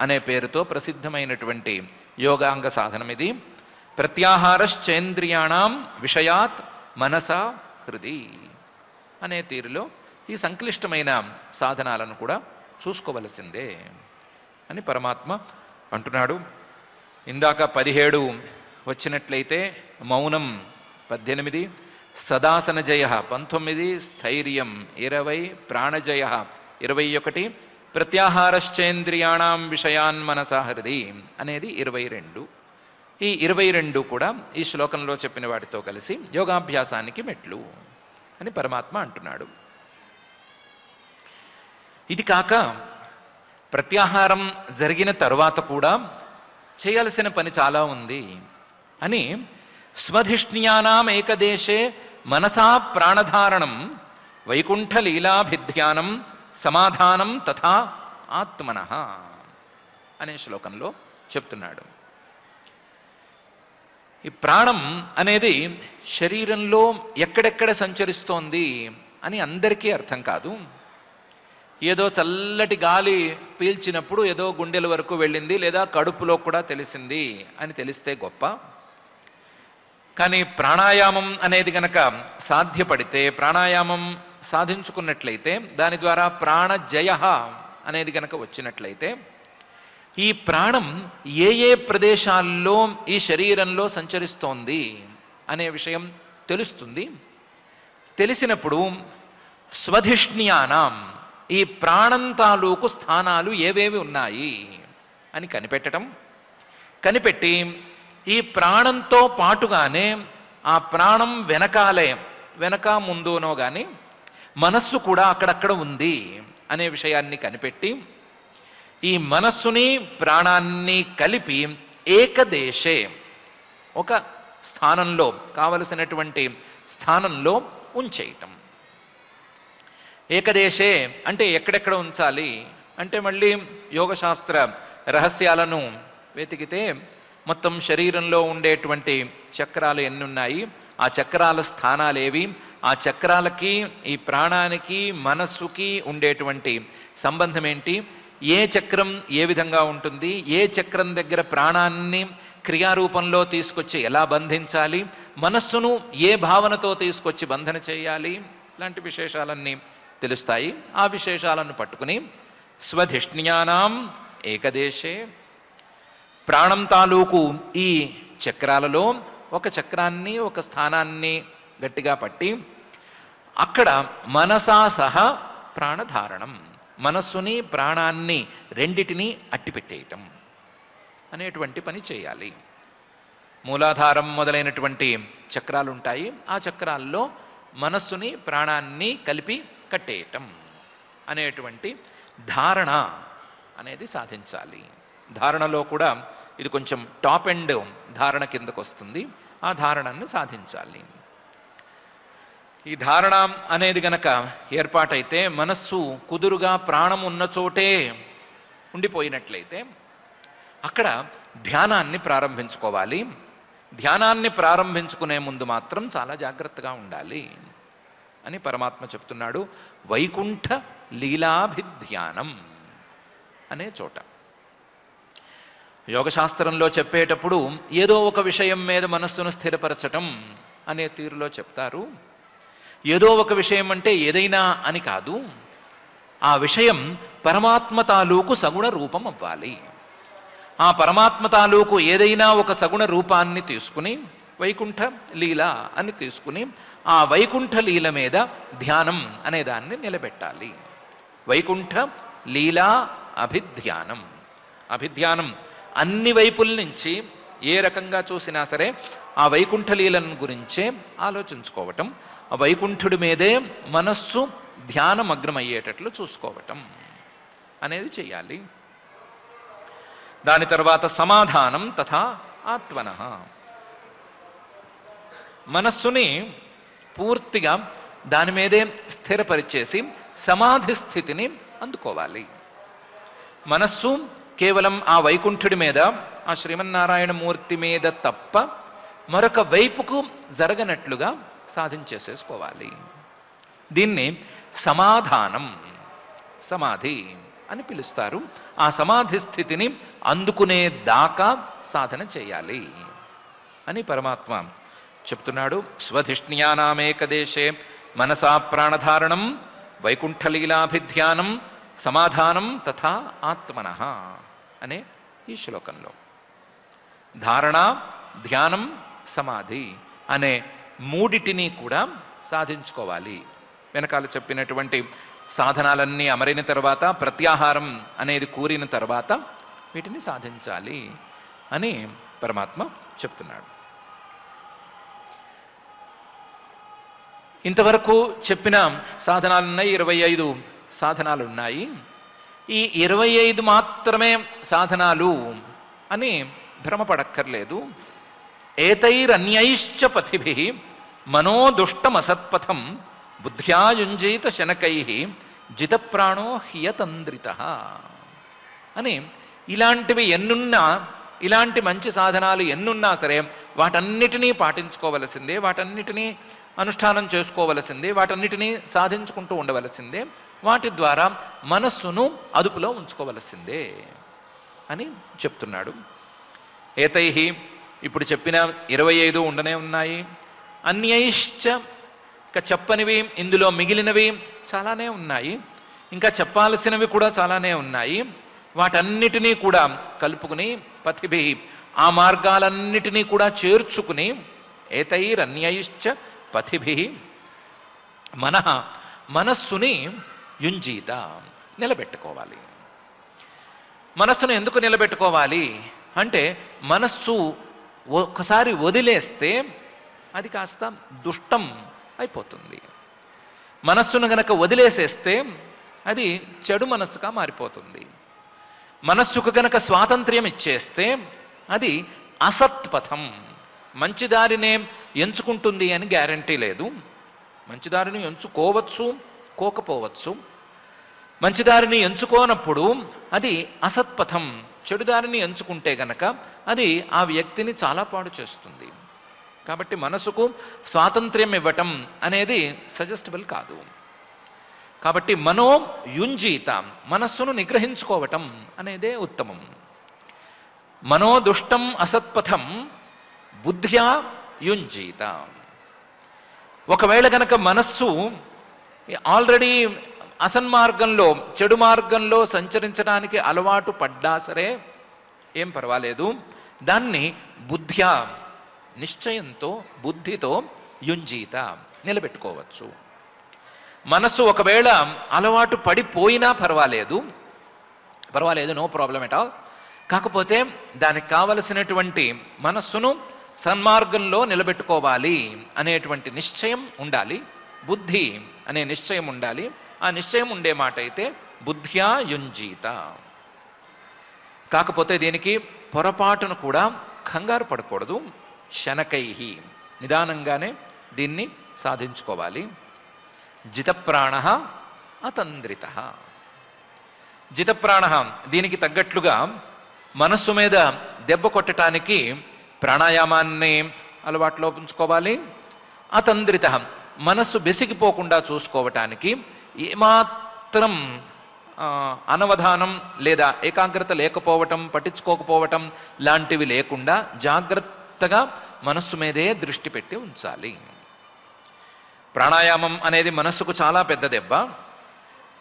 Speaker 1: అనే పేరుతో ప్రసిద్ధమైనటువంటి యోగాంగ సాధనం ఇది. ప్రత్యాహారశ్చేంద్రియాణం విషయాత్ మనసా హృది అనే తీరులో ఈ సంక్లిష్టమైన సాధనాలను కూడా చూసుకోవలసిందే అని పరమాత్మ అంటున్నాడు. ఇందాక 17 వచ్చినట్లయితే మౌనం 18, సదాసనజయ 19, స్థైర్యం 20, ప్రాణజయ 21, ప్రత్యాహారశ్చేంద్రియాణం విషయాన్ మనసా హృది అనేది 22. ఈ 22 కూడా ఈ శ్లోకంలో చెప్పిన వాటితో కలిసి యోగాభ్యాసానికి మెట్లు అని పరమాత్మ అంటున్నాడు. ఇది కాక ప్రత్యాహారం జరిగిన తరువాత కూడా చేయాల్సిన పని చాలా ఉంది అని స్వధిష్ణ్యానాం ఏకదేశే మనసా ప్రాణధారణం వైకుంఠలీలాభిధ్యానం సమాధానం తథా ఆత్మనః అనే శ్లోకంలో చెప్తున్నాడు. ఈ ప్రాణం అనేది శరీరంలో ఎక్కడెక్కడ సంచరిస్తోంది అని అందరికీ అర్థం కాదు. ఏదో చల్లటి గాలి పీల్చినప్పుడు ఏదో గుండెల వరకు వెళ్ళింది లేదా కడుపులో కూడా తెలిసింది అని తెలిస్తే గొప్ప. కానీ ప్రాణాయామం అనేది గనక సాధ్యపడితే, ప్రాణాయామం సాధించుకున్నట్లయితే, దాని ద్వారా ప్రాణజయ అనేది గనక వచ్చినట్లయితే ఈ ప్రాణం ఏ ఏ ప్రదేశాల్లో ఈ శరీరంలో సంచరిస్తోంది అనే విషయం తెలుస్తుంది. తెలిసినప్పుడు స్వధిష్ణ్యానాం ఈ ప్రాణం తాలూకు స్థానాలు ఏవేవి ఉన్నాయి అని కనిపెట్టి ఈ ప్రాణంతో పాటుగానే ఆ ప్రాణం వెనకాలే వెనక ముందునో కానీ మనస్సు కూడా అక్కడక్కడ ఉంది అనే విషయాన్ని కనిపెట్టి ఈ మనస్సుని ప్రాణాన్ని కలిపి ఏకదేశే ఒక స్థానంలో కావలసినటువంటి స్థానంలో ఉంచేయటం. ఏకదేశే అంటే ఎక్కడెక్కడ ఉంచాలి అంటే మళ్ళీ యోగశాస్త్ర రహస్యాలను వెతికితే మొత్తం శరీరంలో ఉండేటువంటి చక్రాలు ఎన్ని ఉన్నాయి, ఆ చక్రాల స్థానాలు ఏవి, ఆ చక్రాలకి ఈ ప్రాణానికి మనస్సుకి ఉండేటువంటి సంబంధం ఏంటి, ఏ చక్రం ఏ విధంగా ఉంటుంది, ఏ చక్రం దగ్గర ప్రాణాన్ని క్రియారూపంలో తీసుకొచ్చి ఎలా బంధించాలి, మనస్సును ఏ భావనతో తీసుకొచ్చి బంధన చేయాలి, ఇలాంటి విశేషాలన్నీ తెలుస్తాయి. ఆ విశేషాలను పట్టుకుని స్వధిష్ణ్యానాం ఏకదేశే ప్రాణం తాలూకు ఈ చక్రాలలో ఒక చక్రాన్ని ఒక స్థానాన్ని గట్టిగా పట్టి అక్కడ మనసా సహ ప్రాణధారణం మనస్సుని ప్రాణాన్ని రెండిటిని అట్టిపెట్టేయటం అనేటువంటి పని చేయాలి. మూలాధారం మొదలైనటువంటి చక్రాలు ఉంటాయి, ఆ చక్రాల్లో మనస్సుని ప్రాణాన్ని కలిపి కట్టేయటం అనేటువంటి ధారణ అనేది సాధించాలి. ధారణలో కూడా ఇది కొంచెం టాప్ ఎండ్ ధారణ కిందకు వస్తుంది. ఆ ధారణను సాధించాలి. ఈ ధారణ అనేది గనక ఏర్పాటైతే మనస్సు కుదురుగా ప్రాణం ఉన్న చోటే ఉండిపోయినట్లయితే అక్కడ ధ్యానాన్ని ప్రారంభించుకోవాలి. ధ్యానాన్ని ప్రారంభించుకునే ముందు మాత్రం చాలా జాగ్రత్తగా ఉండాలి అని పరమాత్మ చెప్తున్నాడు. వైకుంఠ లీలాభిధ్యానం అనే చోట యోగశాస్త్రంలో చెప్పేటప్పుడు ఏదో ఒక విషయం మీద మనస్సును స్థిరపరచటం అనే తీరులో చెప్తారు. ఏదో ఒక విషయం అంటే ఏదైనా అని కాదు, ఆ విషయం పరమాత్మ తాలూకు సగుణ రూపం అవ్వాలి. ఆ పరమాత్మ తాలూకు ఏదైనా ఒక సగుణ రూపాన్ని తీసుకుని వైకుంఠ లీల అని తీసుకుని ఆ వైకుంఠ లీల మీద ధ్యానం అనే దాన్ని నిలబెట్టాలి. వైకుంఠ లీలా అభిధ్యానం. అభిధ్యానం అన్ని వైపుల నుంచి ఏ రకంగా చూసినా సరే ఆ వైకుంఠ లీలను గురించే ఆలోచించుకోవటం, ఆ వైకుంఠుడి మీదే మనస్సు ధ్యానమగ్నమయ్యేటట్లు చూసుకోవటం అనేది చెయ్యాలి. దాని తర్వాత సమాధానం తథా ఆత్మనః. మనస్సుని పూర్తిగా దాని మీదే స్థిరపరిచేసి సమాధి స్థితిని అందుకోవాలి. మనస్సు కేవలం ఆ వైకుంఠుడి మీద, ఆ శ్రీమన్నారాయణ మూర్తి మీద తప్ప మరొక వైపుకు జరగనట్లుగా సాధించేసేసుకోవాలి. దీన్ని సమాధానం, సమాధి అని పిలుస్తారు. ఆ సమాధి స్థితిని అందుకునే దాకా సాధన చేయాలి అని పరమాత్మ చెప్తున్నాడు. స్వధిష్ణ్యానామేకదేశే మనసా ప్రాణధారణం వైకుంఠలీలాభిధ్యానం సమాధానం తథా ఆత్మనః అనే ఈ శ్లోకంలో ధారణ, ధ్యానం, సమాధి అనే మూడిటిని కూడా సాధించుకోవాలి. వెనకాల చెప్పినటువంటి సాధనాలన్నీ అమరిన తర్వాత ప్రత్యాహారం అనేది కూరిన తర్వాత వీటిని సాధించాలి అని పరమాత్మ చెప్తున్నాడు. ఇంతవరకు చెప్పిన సాధనాలున్నాయి, 25 సాధనాలు ఉన్నాయి. ఈ 25 మాత్రమే సాధనాలు అని భ్రమపడక్కర్లేదు. ఏతైరన్యైశ్చ పథిభిః మనోదుష్టమసత్పథం బుద్ధ్యాయుంజీత శనకైః జితప్రాణో హ్యతంద్రితః అని ఇలాంటివి ఎన్నున్నా, ఇలాంటి మంచి సాధనాలు ఎన్నున్నా సరే వాటన్నిటినీ పాటించుకోవలసిందే, వాటన్నిటినీ అనుష్ఠానం చేసుకోవలసిందే, వాటన్నిటినీ సాధించుకుంటూ ఉండవలసిందే, వాటి ద్వారా మనస్సును అదుపులో ఉంచుకోవలసిందే అని చెప్తున్నాడు. ఏతైః ఇప్పుడు చెప్పిన 25 ఉండనే ఉన్నాయి. అన్యైశ్చ ఇంకా చెప్పనివి, ఇందులో మిగిలినవి చాలానే ఉన్నాయి, ఇంకా చెప్పాల్సినవి కూడా చాలానే ఉన్నాయి. వాటన్నిటినీ కూడా కలుపుకుని పథిభి ఆ మార్గాలన్నిటినీ కూడా చేర్చుకుని ఏతైరన్యైశ్చ పథిభి మనస్సుని యుంజీత నిలబెట్టుకోవాలి. మనస్సును ఎందుకు నిలబెట్టుకోవాలి అంటే మనస్సు ఒకసారి వదిలేస్తే అది కాస్త దుష్టం అయిపోతుంది. మనస్సును గనక వదిలేసేస్తే అది చెడు మనస్సుగా మారిపోతుంది. మనస్సుకు గనక స్వాతంత్ర్యం ఇచ్చేస్తే అది అసత్పథం, మంచిదారినే ఎంచుకుంటుంది అని గ్యారంటీ లేదు. మంచిదారిని ఎంచుకోవచ్చు, కోకపోవచ్చు. మంచిదారిని ఎంచుకోనప్పుడు అది అసత్పథం, చెడుదారిని ఎంచుకుంటే గనక అది ఆ వ్యక్తిని చాలా పాడు చేస్తుంది. కాబట్టి మనసుకు స్వాతంత్ర్యం ఇవ్వటం అనేది సజెస్టబుల్ కాదు. కాబట్టి మనో యుంజీత, మనస్సును నిగ్రహించుకోవటం అనేదే ఉత్తమం. మనోదుష్టం అసత్పథం బుద్ధ్యా యుంజీత. ఒకవేళ గనక మనస్సు ఆల్రెడీ అసన్మార్గంలో, చెడు మార్గంలో సంచరించడానికి అలవాటు పడ్డా సరే ఏం పర్వాలేదు, దాన్ని బుద్ధ్యా, నిశ్చయంతో, బుద్ధితో యుంజీత, నిలబెట్టుకోవచ్చు. మనస్సు ఒకవేళ అలవాటు పడిపోయినా పర్వాలేదు, నో ప్రాబ్లం ఎట్ ఆల్. కాకపోతే దానికి కావలసినటువంటి మనస్సును సన్మార్గంలో నిలబెట్టుకోవాలి అనేటువంటి నిశ్చయం ఉండాలి, బుద్ధి అనే నిశ్చయం ఉండాలి. ఆ నిశ్చయం ఉండే మాట అయితే బుద్ధ్యా యుంజీత. కాకపోతే దీనికి పొరపాటును కూడా కంగారు పడకూడదు. శనకైహి, నిదానంగానే దీన్ని సాధించుకోవాలి. జితప్రాణ అతంద్రిత. జితప్రాణ, దీనికి తగ్గట్లుగా మనస్సు మీద దెబ్బ కొట్టడానికి ప్రాణాయామాన్ని అలవాట్లో ఉంచుకోవాలి. అతంద్రిత, మనస్సు బెసిగిపోకుండా చూసుకోవటానికి ఏమాత్రం అనవధానం లేదా ఏకాగ్రత లేకపోవటం, పట్టించుకోకపోవటం లాంటివి లేకుండా జాగ్రత్తగా మనస్సు మీదే దృష్టి పెట్టి ఉంచాలి. ప్రాణాయామం అనేది మనస్సుకు చాలా పెద్ద దెబ్బ.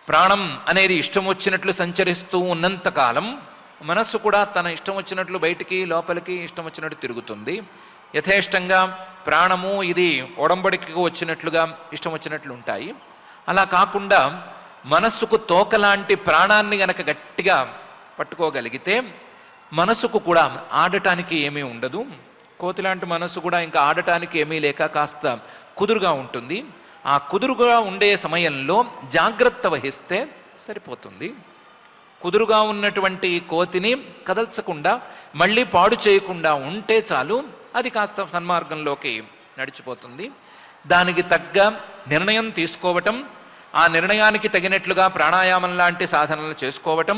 Speaker 1: ప్రాణం అనేది ఇష్టం వచ్చినట్లు సంచరిస్తూ ఉన్నంతకాలం మనస్సు కూడా తన ఇష్టం వచ్చినట్లు బయటికి లోపలికి ఇష్టం వచ్చినట్టు తిరుగుతుంది. యథేష్టంగా ప్రాణము ఇది ఒడంబడికి వచ్చినట్లుగా ఇష్టం వచ్చినట్లు ఉంటాయి. అలా కాకుండా మనస్సుకు తోకలాంటి ప్రాణాన్ని గనక గట్టిగా పట్టుకోగలిగితే మనస్సుకు కూడా ఆడటానికి ఏమీ ఉండదు. కోతిలాంటి మనస్సు కూడా ఇంకా ఆడటానికి ఏమీ లేక కాస్త కుదురుగా ఉంటుంది. ఆ కుదురుగా ఉండే సమయంలో జాగ్రత్త వహిస్తే సరిపోతుంది. కుదురుగా ఉన్నటువంటి కోతిని కదల్చకుండా మళ్ళీ పాడు చేయకుండా ఉంటే చాలు, అది కాస్త సన్మార్గంలోకి నడిచిపోతుంది. దానికి తగ్గ నిర్ణయం తీసుకోవటం, ఆ నిర్ణయానికి తగినట్లుగా ప్రాణాయామం లాంటి సాధనలు చేసుకోవటం,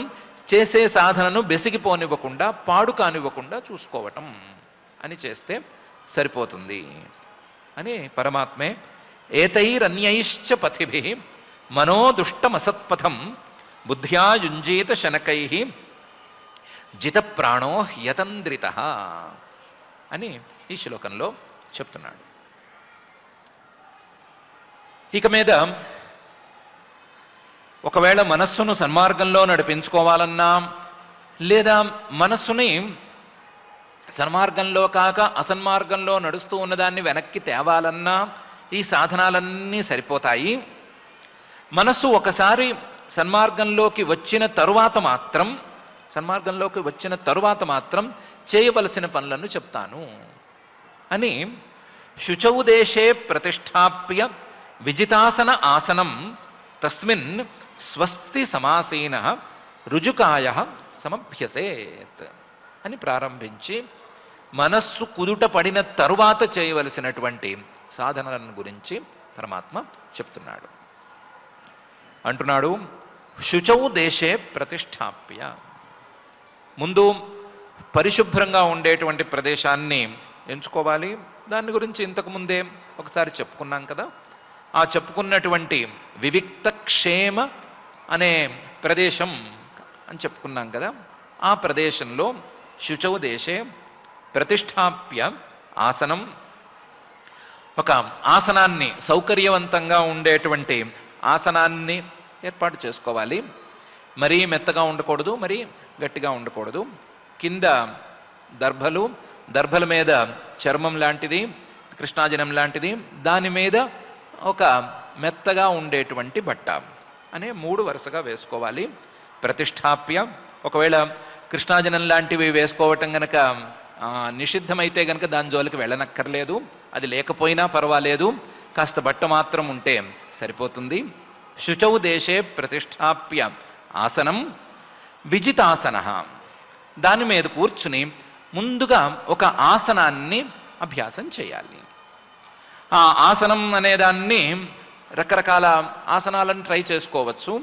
Speaker 1: చేసే సాధనను బెసిగిపోనివ్వకుండా, పాడు కానివ్వకుండా చూసుకోవటం అని చేస్తే సరిపోతుంది అని పరమాత్మే ఏతైరన్యైశ్చ పథిభిః మనోదుష్టమసత్పథం బుద్ధ్యా యుంజీత శనకైః జితప్రాణో హ్యతంద్రితః అని ఈ శ్లోకంలో చెప్తున్నాడు. ఇక మీద ఒకవేళ మనస్సును సన్మార్గంలో నడిపించుకోవాలన్నా లేదా మనస్సుని సన్మార్గంలో కాక అసన్మార్గంలో నడుస్తూ ఉన్నదాన్ని వెనక్కి తేవాలన్నా ఈ సాధనాలన్నీ సరిపోతాయి. మనస్సు ఒకసారి సన్మార్గంలోకి వచ్చిన తరువాత మాత్రం చేయవలసిన పనులను చెప్తాను అని శుచౌ దేశే ప్రతిష్టాప్య విజితాసన ఆసనం తస్మిన్ స్వస్తి సమాసీనః రుజుకాయః సమభ్యసేత్ అని ప్రారంభించి మనస్సు కుదుట పడిన తరువాత చేయవలసినటువంటి సాధనలను గురించి పరమాత్మ చెప్తున్నాడు. అంటున్నాడు శుచౌ దేశే ప్రతిష్టాప్య. ముందు పరిశుభ్రంగా ఉండేటువంటి ప్రదేశాన్ని ఎంచుకోవాలి. దాని గురించి ఇంతకుముందే ఒకసారి చెప్పుకున్నాం కదా. ఆ చెప్పుకున్నటువంటి వివిక్త క్షేమ అనే ప్రదేశం అని చెప్పుకున్నాం కదా. ఆ ప్రదేశంలో శుచౌ దేశే ప్రతిష్టాప్య ఆసనం, ఒక ఆసనాన్ని, సౌకర్యవంతంగా ఉండేటువంటి ఆసనాన్ని ఏర్పాటు చేసుకోవాలి. మరీ మెత్తగా ఉండకూడదు, మరీ గట్టిగా ఉండకూడదు. కింద దర్భల మీద చర్మం లాంటిది, కృష్ణాజనం లాంటిది, దాని మీద ఒక మెత్తగా ఉండేటువంటి బట్ట అనే 3 వరుసగా వేసుకోవాలి. ప్రతిష్టాప్య, ఒకవేళ కృష్ణాజనం లాంటివి వేసుకోవటం గనక నిషిద్ధమైతే గనక దాని జోలికి వెళ్ళనక్కర్లేదు. అది లేకపోయినా పర్వాలేదు. కాస్త బట్ట మాత్రం ఉంటే సరిపోతుంది. శుచౌ దేశే ప్రతిష్టాప్య ఆసనం విజితాసన. దాని మీద కూర్చుని ముందుగా ఒక ఆసనాన్ని అభ్యాసం చేయాలి. ఆ ఆసనం అనేదాన్ని రకరకాల ఆసనాలను ట్రై చేసుకోవచ్చు.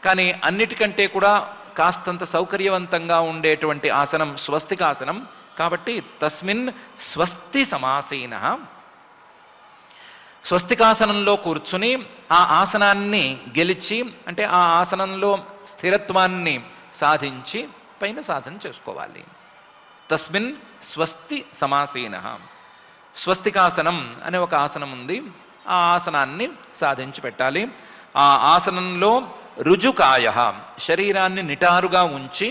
Speaker 1: కానీ అన్నిటికంటే కూడా కాస్తంత సౌకర్యవంతంగా ఉండేటువంటి ఆసనం స్వస్తికాసనం. కాబట్టి తస్మిన్ స్వస్తి సమాసీన, స్వస్తికాసనంలో కూర్చుని ఆ ఆసనాన్ని గెలిచి, అంటే ఆ ఆసనంలో స్థిరత్వాన్ని సాధించి పైన సాధన చేసుకోవాలి. తస్మిన్ స్వస్తి సమాసీన. స్వస్తికాసనం అనే ఒక ఆసనం ఉంది, ఆ ఆసనాన్ని సాధించి పెట్టాలి. ఆ ఆసనంలో రుజుకాయ, శరీరాన్ని నిటారుగా ఉంచి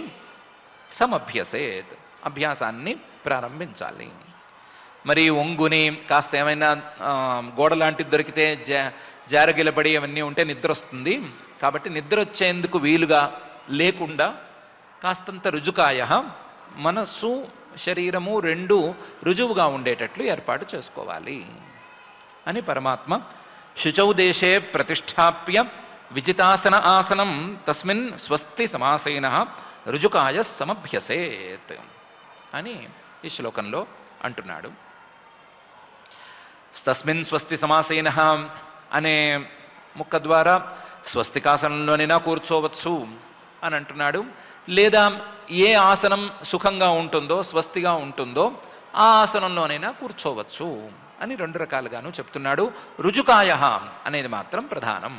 Speaker 1: సమభ్యసేత్, అభ్యాసాన్ని ప్రారంభించాలి. మరి ఒంగుని కాస్త ఏమైనా గోడ లాంటిది దొరికితే జారగిలబడి అవన్నీ ఉంటే నిద్ర వస్తుంది. కాబట్టి నిద్ర వచ్చేందుకు వీలుగా లేకుండా కాస్తంత రుజుకాయ, మనస్సు శరీరము రెండు రుజువుగా ఉండేటట్లు ఏర్పాటు చేసుకోవాలి అని పరమాత్మ శుచౌ దేశే ప్రతిష్టాప్య విజితాసన ఆసనం తస్మిన్ స్వస్తి సమాసేన రుజుకాయ సమభ్యసేత్ అని ఈ శ్లోకంలో అంటున్నాడు. తస్మిన్ స్వస్తి సమాసేన అనే ముక్క ద్వారా స్వస్తికాసనంలోనైనా కూర్చోవచ్చు అని అంటున్నాడు. లేదా ఏ ఆసనం సుఖంగా ఉంటుందో, స్వస్తిగా ఉంటుందో ఆ ఆసనంలోనైనా కూర్చోవచ్చు అని రెండు రకాలుగాను చెప్తున్నాడు. రుజుకాయ అనేది మాత్రం ప్రధానం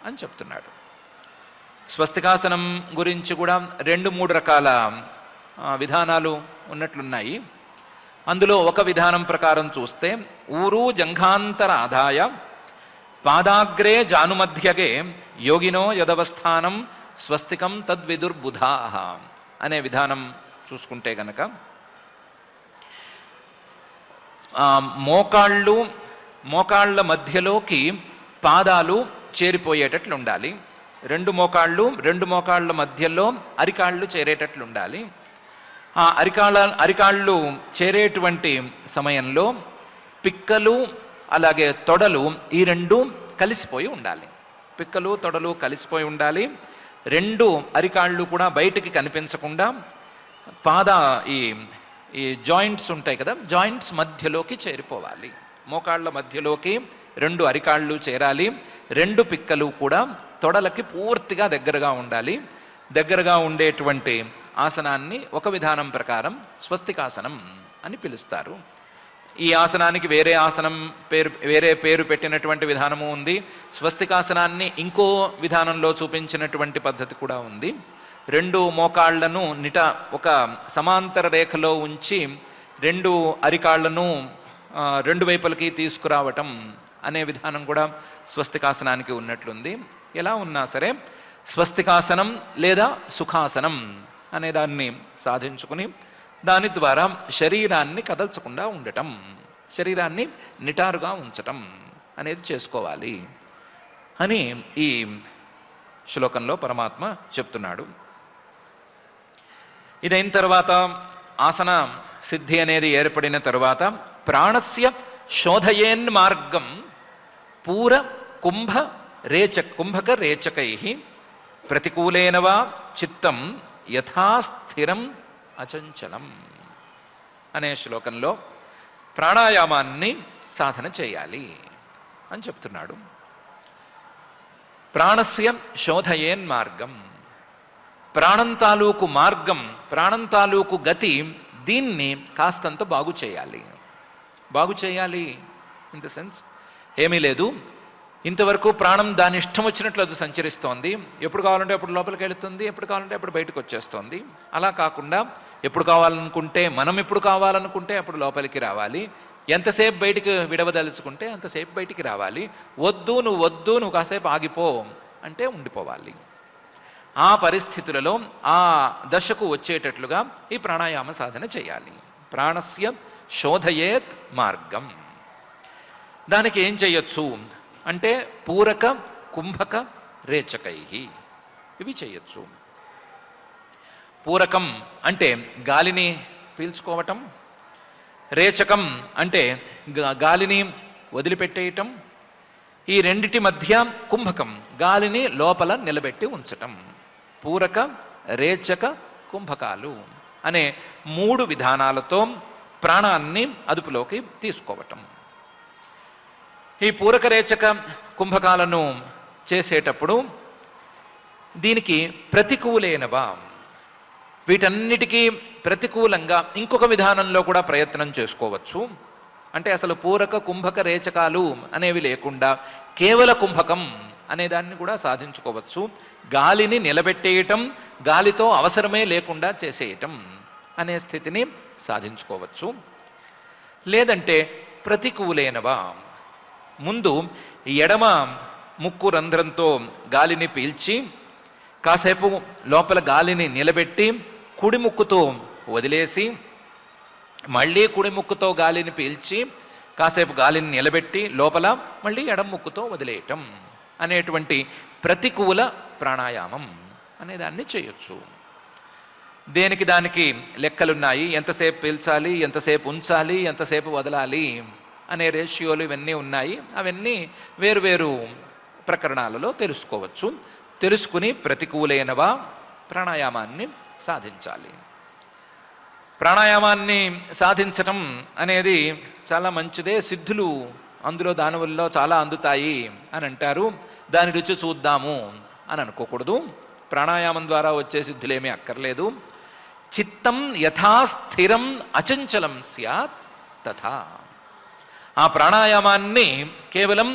Speaker 1: అని చెప్తున్నాడు. స్వస్తికాసనం గురించి కూడా 2-3 రకాల విధానాలు ఉన్నట్లున్నాయి. అందులో ఒక విధానం ప్రకారం చూస్తే ఊరు జంఘాంతర ఆదాయ పాదాగ్రే జానుమధ్యగే యోగినో యదవస్థానం స్వస్తికం తద్విదుర్బుధా అనే విధానం చూసుకుంటే గనక మోకాళ్ళ మధ్యలోకి పాదాలు చేరిపోయేటట్లు ఉండాలి. 2 మోకాళ్ళ మధ్యలో అరికాళ్ళు చేరేటట్లు ఉండాలి. ఆ అరికాళ్ళు చేరేటువంటి సమయంలో పిక్కలు అలాగే తొడలు ఈ 2 కలిసిపోయి ఉండాలి. పిక్కలు తొడలు కలిసిపోయి ఉండాలి. 2 అరికాళ్ళు కూడా బయటికి కనిపించకుండా ఈ జాయింట్స్ ఉంటాయి కదా, జాయింట్స్ మధ్యలోకి చేరిపోవాలి. మోకాళ్ళ మధ్యలోకి 2 అరికాళ్ళు చేరాలి. 2 పిక్కలు కూడా తొడలకి పూర్తిగా దగ్గరగా ఉండాలి. దగ్గరగా ఉండేటువంటి ఆసనాన్ని ఒక విధానం ప్రకారం స్వస్తికాసనం అని పిలుస్తారు. ఈ ఆసనానికి వేరే పేరు పెట్టినటువంటి విధానము ఉంది. స్వస్తికాసనాన్ని ఇంకో విధానంలో చూపించినటువంటి పద్ధతి కూడా ఉంది. 2 మోకాళ్లను ఒక సమాంతర రేఖలో ఉంచి 2 అరికాళ్లను 2 వైపులకి తీసుకురావటం అనే విధానం కూడా స్వస్తికాసనానికి ఉన్నట్లుంది. ఎలా ఉన్నా సరే స్వస్తికాసనం లేదా సుఖాసనం అనే దాన్ని సాధించుకుని దాని ద్వారా శరీరాన్ని కదల్చకుండా ఉండటం, శరీరాన్ని నిటారుగా ఉంచటం అనేది చేసుకోవాలి అని ఈ శ్లోకంలో పరమాత్మ చెప్తున్నాడు. ఇదైన తర్వాత ఆసన సిద్ధి అనేది ఏర్పడిన తరువాత ప్రాణస్య శోధయేన్ మార్గం పూర కుంభక రేచకై ప్రతికూలేన వా చిత్తం యథాస్థిరం అచంచలం అనే శ్లోకంలో ప్రాణాయామాన్ని సాధన చేయాలి అని చెప్తున్నాడు. ప్రాణస్య శోధయేన్ మార్గం, ప్రాణం తాలూకు మార్గం, ప్రాణం తాలూకు గతి, దీన్ని కాస్తంత బాగు చేయాలి. ఇన్ ద సెన్స్ ఏమీ లేదు, ఇంతవరకు ప్రాణం దాని ఇష్టం వచ్చినట్లు అది సంచరిస్తోంది. ఎప్పుడు కావాలంటే అప్పుడు లోపలికి వెళుతుంది, ఎప్పుడు కావాలంటే అప్పుడు బయటకు వచ్చేస్తోంది. అలా కాకుండా ఎప్పుడు కావాలనుకుంటే అప్పుడు లోపలికి రావాలి. ఎంతసేపు బయటికి విడవదలుచుకుంటే అంతసేపు బయటికి రావాలి. నువ్వు కాసేపు ఆగిపో అంటే ఉండిపోవాలి. ఆ పరిస్థితులలో ఆ దశకు వచ్చేటట్లుగా ఈ ప్రాణాయామ సాధన చేయాలి. ప్రాణస్య శోధయేత్ మార్గం. దానికి ఏం చేయొచ్చు అంటే పూరక కుంభక రేచకై ఇవి చేయొచ్చు. పూరకం అంటే గాలిని పీల్చుకోవటం, రేచకం అంటే గాలిని వదిలిపెట్టేయటం, ఈ రెండిటి మధ్య కుంభకం, గాలిని లోపల నిలబెట్టి ఉంచటం. పూరక, రేచక, కుంభకాలు అనే 3 విధానాలతో ప్రాణాన్ని అదుపులోకి తీసుకోవటం. ఈ పూరక, రేచక, కుంభకాలను చేసేటప్పుడు దీనికి ప్రతికూలేనవా, వీటన్నిటికీ ప్రతికూలంగా ఇంకొక విధానంలో కూడా ప్రయత్నం చేసుకోవచ్చు. అంటే అసలు పూరక, కుంభక, రేచకాలు అనేవి లేకుండా కేవల కుంభకం అనేదాన్ని కూడా సాధించుకోవచ్చు. గాలిని నిలబెట్టేయటం, గాలితో అవసరమే లేకుండా చేసేయటం అనే స్థితిని సాధించుకోవచ్చు. లేదంటే ప్రతికూలేనవా, ముందు ఎడమ ముక్కు రంధ్రంతో గాలిని పీల్చి కాసేపు లోపల గాలిని నిలబెట్టి కుడి ముక్కుతో వదిలేసి మళ్ళీ కుడి ముక్కుతో గాలిని పీల్చి కాసేపు గాలిని నిలబెట్టి లోపల మళ్ళీ ఎడమ ముక్కుతో వదిలేయటం అనేటువంటి ప్రతికూల ప్రాణాయామం అనేదాన్ని చేయొచ్చు. దేనికి దానికి లెక్కలున్నాయి, ఎంతసేపు పీల్చాలి, ఎంతసేపు ఉంచాలి, ఎంతసేపు వదలాలి అనే రేషియోలు ఇవన్నీ ఉన్నాయి. అవన్నీ వేరువేరు ప్రకరణాలలో తెలుసుకోవచ్చు. తెలుసుకుని ప్రతికూలైనవా ప్రాణాయామాన్ని సాధించాలి. ప్రాణాయామాన్ని సాధించటం అనేది చాలా మంచిదే. సిద్ధులు అందులో దానివల్ల చాలా అందుతాయి అని అంటారు. దాని రుచి చూద్దాము అని అనుకోకూడదు. ప్రాణాయామం ద్వారా వచ్చే సిద్ధులేమీ అక్కర్లేదు. చిత్తం యథాస్థిరం అచంచలం స్యాత్ తథా. ఆ ప్రాణాయామాన్ని కేవలం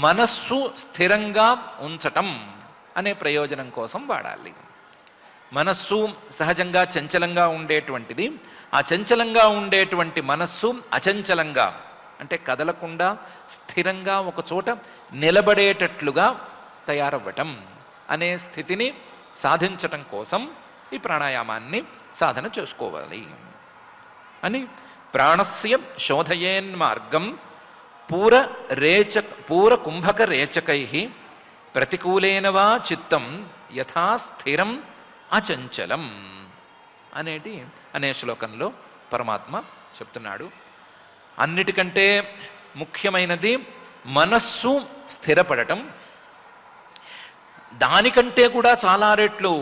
Speaker 1: మనస్సు స్థిరంగా ఉంచటం అనే ప్రయోజనం కోసం వాడాలి. మనస్సు సహజంగా చంచలంగా ఉండేటువంటిది. ఆ చంచలంగా ఉండేటువంటి మనస్సు అచంచలంగా అంటే కదలకుండా స్థిరంగా ఒక చోట నిలబడేటట్లుగా తయారవ్వటం అనే స్థితిని సాధించటం కోసం ఈ ప్రాణాయామాన్ని సాధన చేసుకోవాలి అని. ప్రాణస్య శోధయేన్మార్గం పూర కుంభక రేచకై ప్రతికూలేన వా చిత్తం యథా స్థిరం అచంచలం అనే శ్లోకంలో పరమాత్మ చెప్తున్నాడు. అన్నిటికంటే ముఖ్యమైనది మనస్సు స్థిరపడటం. దానికంటే కూడా చాలా రెట్లు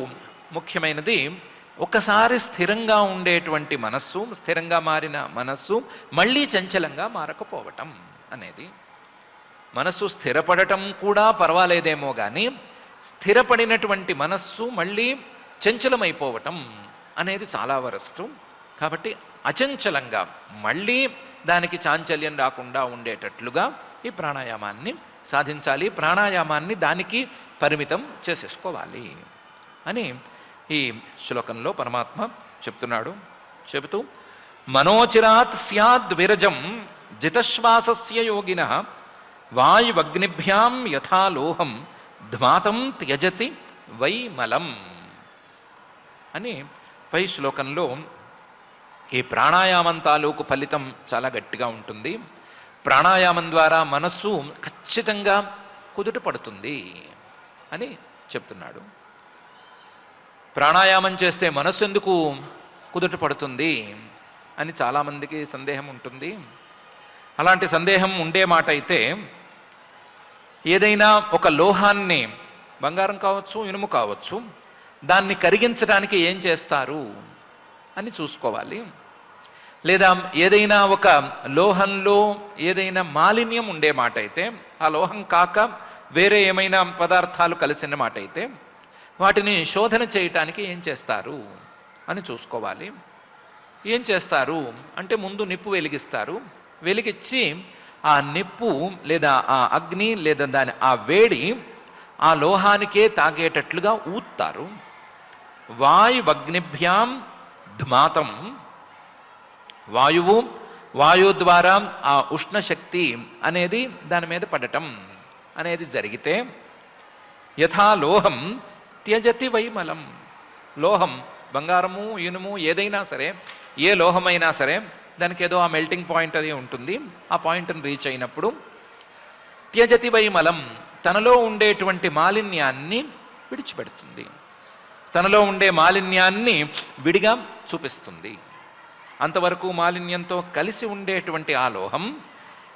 Speaker 1: ముఖ్యమైనది ఒకసారి స్థిరంగా ఉండేటువంటి మనస్సు, స్థిరంగా మారిన మనస్సు మళ్ళీ చంచలంగా మారకపోవటం అనేది. మనస్సు స్థిరపడటం కూడా పర్వాలేదేమో కానీ స్థిరపడినటువంటి మనస్సు మళ్ళీ చంచలమైపోవటం అనేది చాలా వరస్ట్. కాబట్టి అచంచలంగా మళ్ళీ దానికి చాంచల్యం రాకుండా ఉండేటట్లుగా ఈ ప్రాణాయామాన్ని సాధించాలి. ప్రాణాయామాన్ని దానికి పరిమితం చేసేసుకోవాలి అని ఈ శ్లోకంలో పరమాత్మ చెప్తున్నాడు. చెబుతూ మనోచిరాత్ స్యాద్ విరజం జితశ్వాసస్య యోగినః వాయువగ్నిభ్యాం యథా లోహం ధ్మాతం త్యజతి వైమలం అని పై శ్లోకంలో ఈ ప్రాణాయామం తాలూకు ఫలితం చాలా గట్టిగా ఉంటుంది. ప్రాణాయామం ద్వారా మనస్సు ఖచ్చితంగా కుదుట పడుతుంది అని చెప్తున్నాడు. ప్రాణాయామం చేస్తే మనస్సు ఎందుకు కుదుట పడుతుంది అని చాలామందికి సందేహం ఉంటుంది. అలాంటి సందేహం ఉండే మాట అయితే ఏదైనా ఒక లోహాన్ని, బంగారం కావచ్చు, ఇనుము కావచ్చు, దాన్ని కరిగించడానికి ఏం చేస్తారు అని చూసుకోవాలి. లేదా ఏదైనా ఒక లోహంలో ఏదైనా మాలిన్యం ఉండే మాట అయితే, ఆ లోహం కాక వేరే ఏమైనా పదార్థాలు కలిసిన మాట అయితే వాటిని శోధన చేయటానికి ఏం చేస్తారు అని చూసుకోవాలి. ఏం చేస్తారు అంటే ముందు నిప్పు వెలిగిస్తారు. వెలిగించి ఆ నిప్పు లేదా ఆ అగ్ని లేదా ఆ వేడి ఆ లోహానికే తాగేటట్లుగా ఊత్తారు. వాయువగ్నిభ్యాం ధ్మాతం, వాయువు ద్వారా ఆ ఉష్ణశక్తి అనేది దాని మీద పడటం అనేది జరిగితే యథా లోహం త్యజతి వైమలం. లోహం, బంగారము, ఇనుము ఏదైనా సరే, ఏ లోహమైనా సరే దానికి ఏదో ఆ మెల్టింగ్ పాయింట్ అది ఉంటుంది. ఆ పాయింట్ని రీచ్ అయినప్పుడు త్యజతి వైమలం, తనలో ఉండేటువంటి మాలిన్యాన్ని విడిచిపెడుతుంది. తనలో ఉండే మాలిన్యాన్ని విడిగా చూపిస్తుంది. అంతవరకు మాలిన్యంతో కలిసి ఉండేటువంటి ఆ లోహం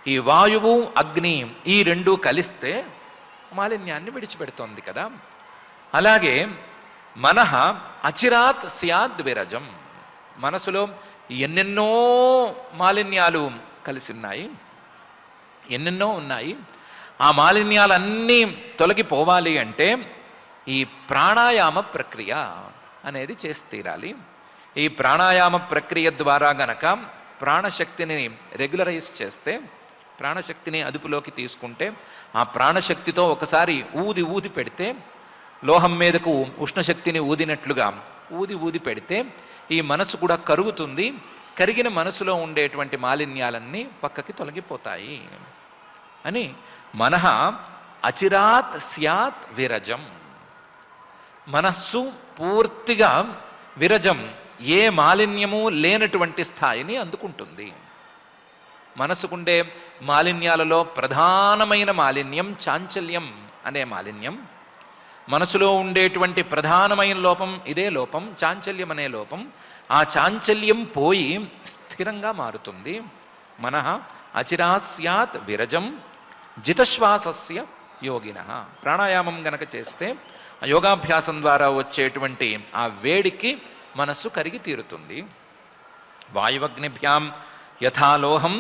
Speaker 1: ఈ వాయువు అగ్ని ఈ రెండు కలిస్తే మాలిన్యాన్ని విడిచిపెడుతోంది కదా. అలాగే మనః అచిరాత్ స్యాద్ విరజం, మనసులో ఎన్నెన్నో మాలిన్యాలు కలిసి ఉన్నాయి, ఎన్నెన్నో ఉన్నాయి. ఆ మాలిన్యాలన్నీ తొలగిపోవాలి అంటే ఈ ప్రాణాయామ ప్రక్రియ అనేది చేసి తీరాలి. ఈ ప్రాణాయామ ప్రక్రియ ద్వారా గనక ప్రాణశక్తిని రెగ్యులరైజ్ చేస్తే, ప్రాణశక్తిని అదుపులోకి తీసుకుంటే, ఆ ప్రాణశక్తితో ఒకసారి ఊది ఊది పెడితే, లోహం మీదకు ఉష్ణశక్తిని ఊదినట్లుగా ఊది ఊది పెడితే ఈ మనసు కూడా కరుగుతుంది. కరిగిన మనసులో ఉండేటువంటి మాలిన్యాలన్నీ పక్కకి తొలగిపోతాయి అని మనః అచిరాత్ స్యాత్ విరజం. మనస్సు పూర్తిగా విరజం, ఏ మాలిన్యము లేనటువంటి స్థాయిని అందుకుంటుంది. మనసుకుండే మాలిన్యాలలో ప్రధానమైన మాలిన్యం చాంచల్యం అనే మాలిన్యం. మనసులో ఉండేటువంటి ప్రధానమైన లోపం ఇదే లోపం, చాంచల్యం అనే లోపం. ఆ చాంచల్యం పోయి స్థిరంగా మారుతుంది. మనః అచిరాత్ స్యాత్ విరజం జితశ్వాసస్య యోగినః. ప్రాణాయామం గనక చేస్తే ఆ యోగాభ్యాసం ద్వారా వచ్చేటువంటి ఆ వేడికి మనస్సు కరిగి తీరుతుంది. వాయువగ్నిభ్యాం యథాలోహం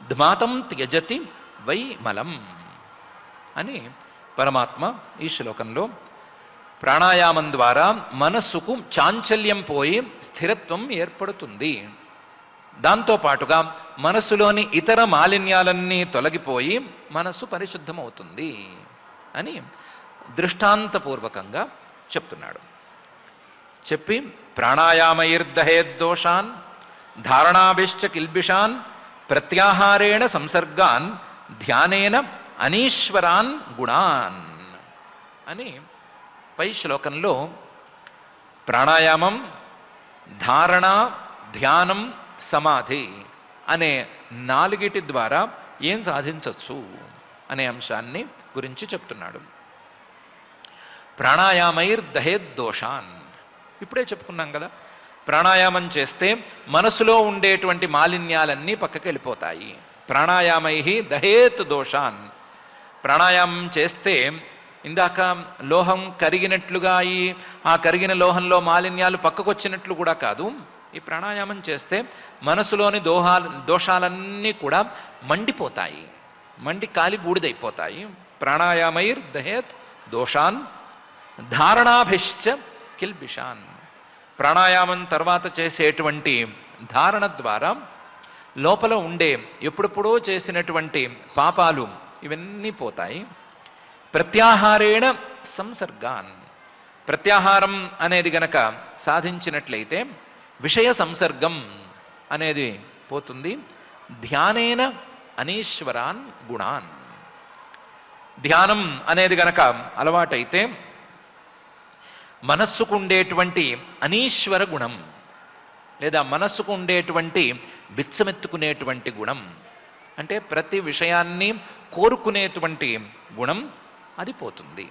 Speaker 1: ధ్మాతం త్యజతి వై మలం అని పరమాత్మ ఈ శ్లోకంలో ప్రాణాయామం ద్వారా మనస్సుకు చాంచల్యం పోయి స్థిరత్వం ఏర్పడుతుంది. దాంతోపాటుగా మనస్సులోని ఇతర మాలిన్యాలన్నీ తొలగిపోయి మనస్సు పరిశుద్ధమవుతుంది అని దృష్టాంతపూర్వకంగా చెప్తున్నాడు. చెప్పి ప్రాణాయామైర్దహేద్దోషాన్ ధారణాభిశ్చ కిల్బిషాన్ ప్రత్యాహారేణ సంసర్గాన్ ధ్యానేన అనీశ్వరాన్ గుణాన్ అని పై శ్లోకంలో ప్రాణాయామం, ధారణ, ధ్యానం, సమాధి అనే నాలుగిటి ద్వారా ఏం సాధించవచ్చు అనే అంశాన్ని గురించి చెప్తున్నాడు. ప్రాణాయామైర్దహేద్దోషాన్ ఇప్పుడే చెప్పుకున్నాం కదా, ప్రాణాయామం చేస్తే మనసులో ఉండేటువంటి మాలిన్యాలన్నీ పక్కకి వెళ్ళిపోతాయి. ప్రాణాయామై దహేత్ దోషాన్. ప్రాణాయామం చేస్తే ఇందాక లోహం కరిగినట్లుగా ఆ కరిగిన లోహంలో మాలిన్యాలు పక్కకు వచ్చినట్లు కూడా కాదు. ఈ ప్రాణాయామం చేస్తే మనసులోని దోషాలన్నీ కూడా మండిపోతాయి, మండి కాలి బూడిదైపోతాయి. ప్రాణాయామైర్ దహేత్ దోషాన్ ధారణాభిశ్చ కిల్బిషాన్. ప్రాణాయామం తర్వాత చేసేటువంటి ధారణ ద్వారా లోపల ఉండే ఎప్పుడెప్పుడో చేసినటువంటి పాపాలు ఇవన్నీ పోతాయి. ప్రత్యాహారేణ సంసర్గాన్. ప్రత్యాహారం అనేది గనక సాధించినట్లయితే విషయ సంసర్గం అనేది పోతుంది. ధ్యానేన అనీశ్వరాన్ గుణాన్. ధ్యానం అనేది గనక అలవాటైతే మనస్సుకు ఉండేటువంటి అనీశ్వర గుణం లేదా మనస్సుకు ఉండేటువంటి బిచ్చమెత్తుకునేటువంటి గుణం, అంటే ప్రతి విషయాన్ని కోరుకునేటువంటి గుణం అది పోతుంది.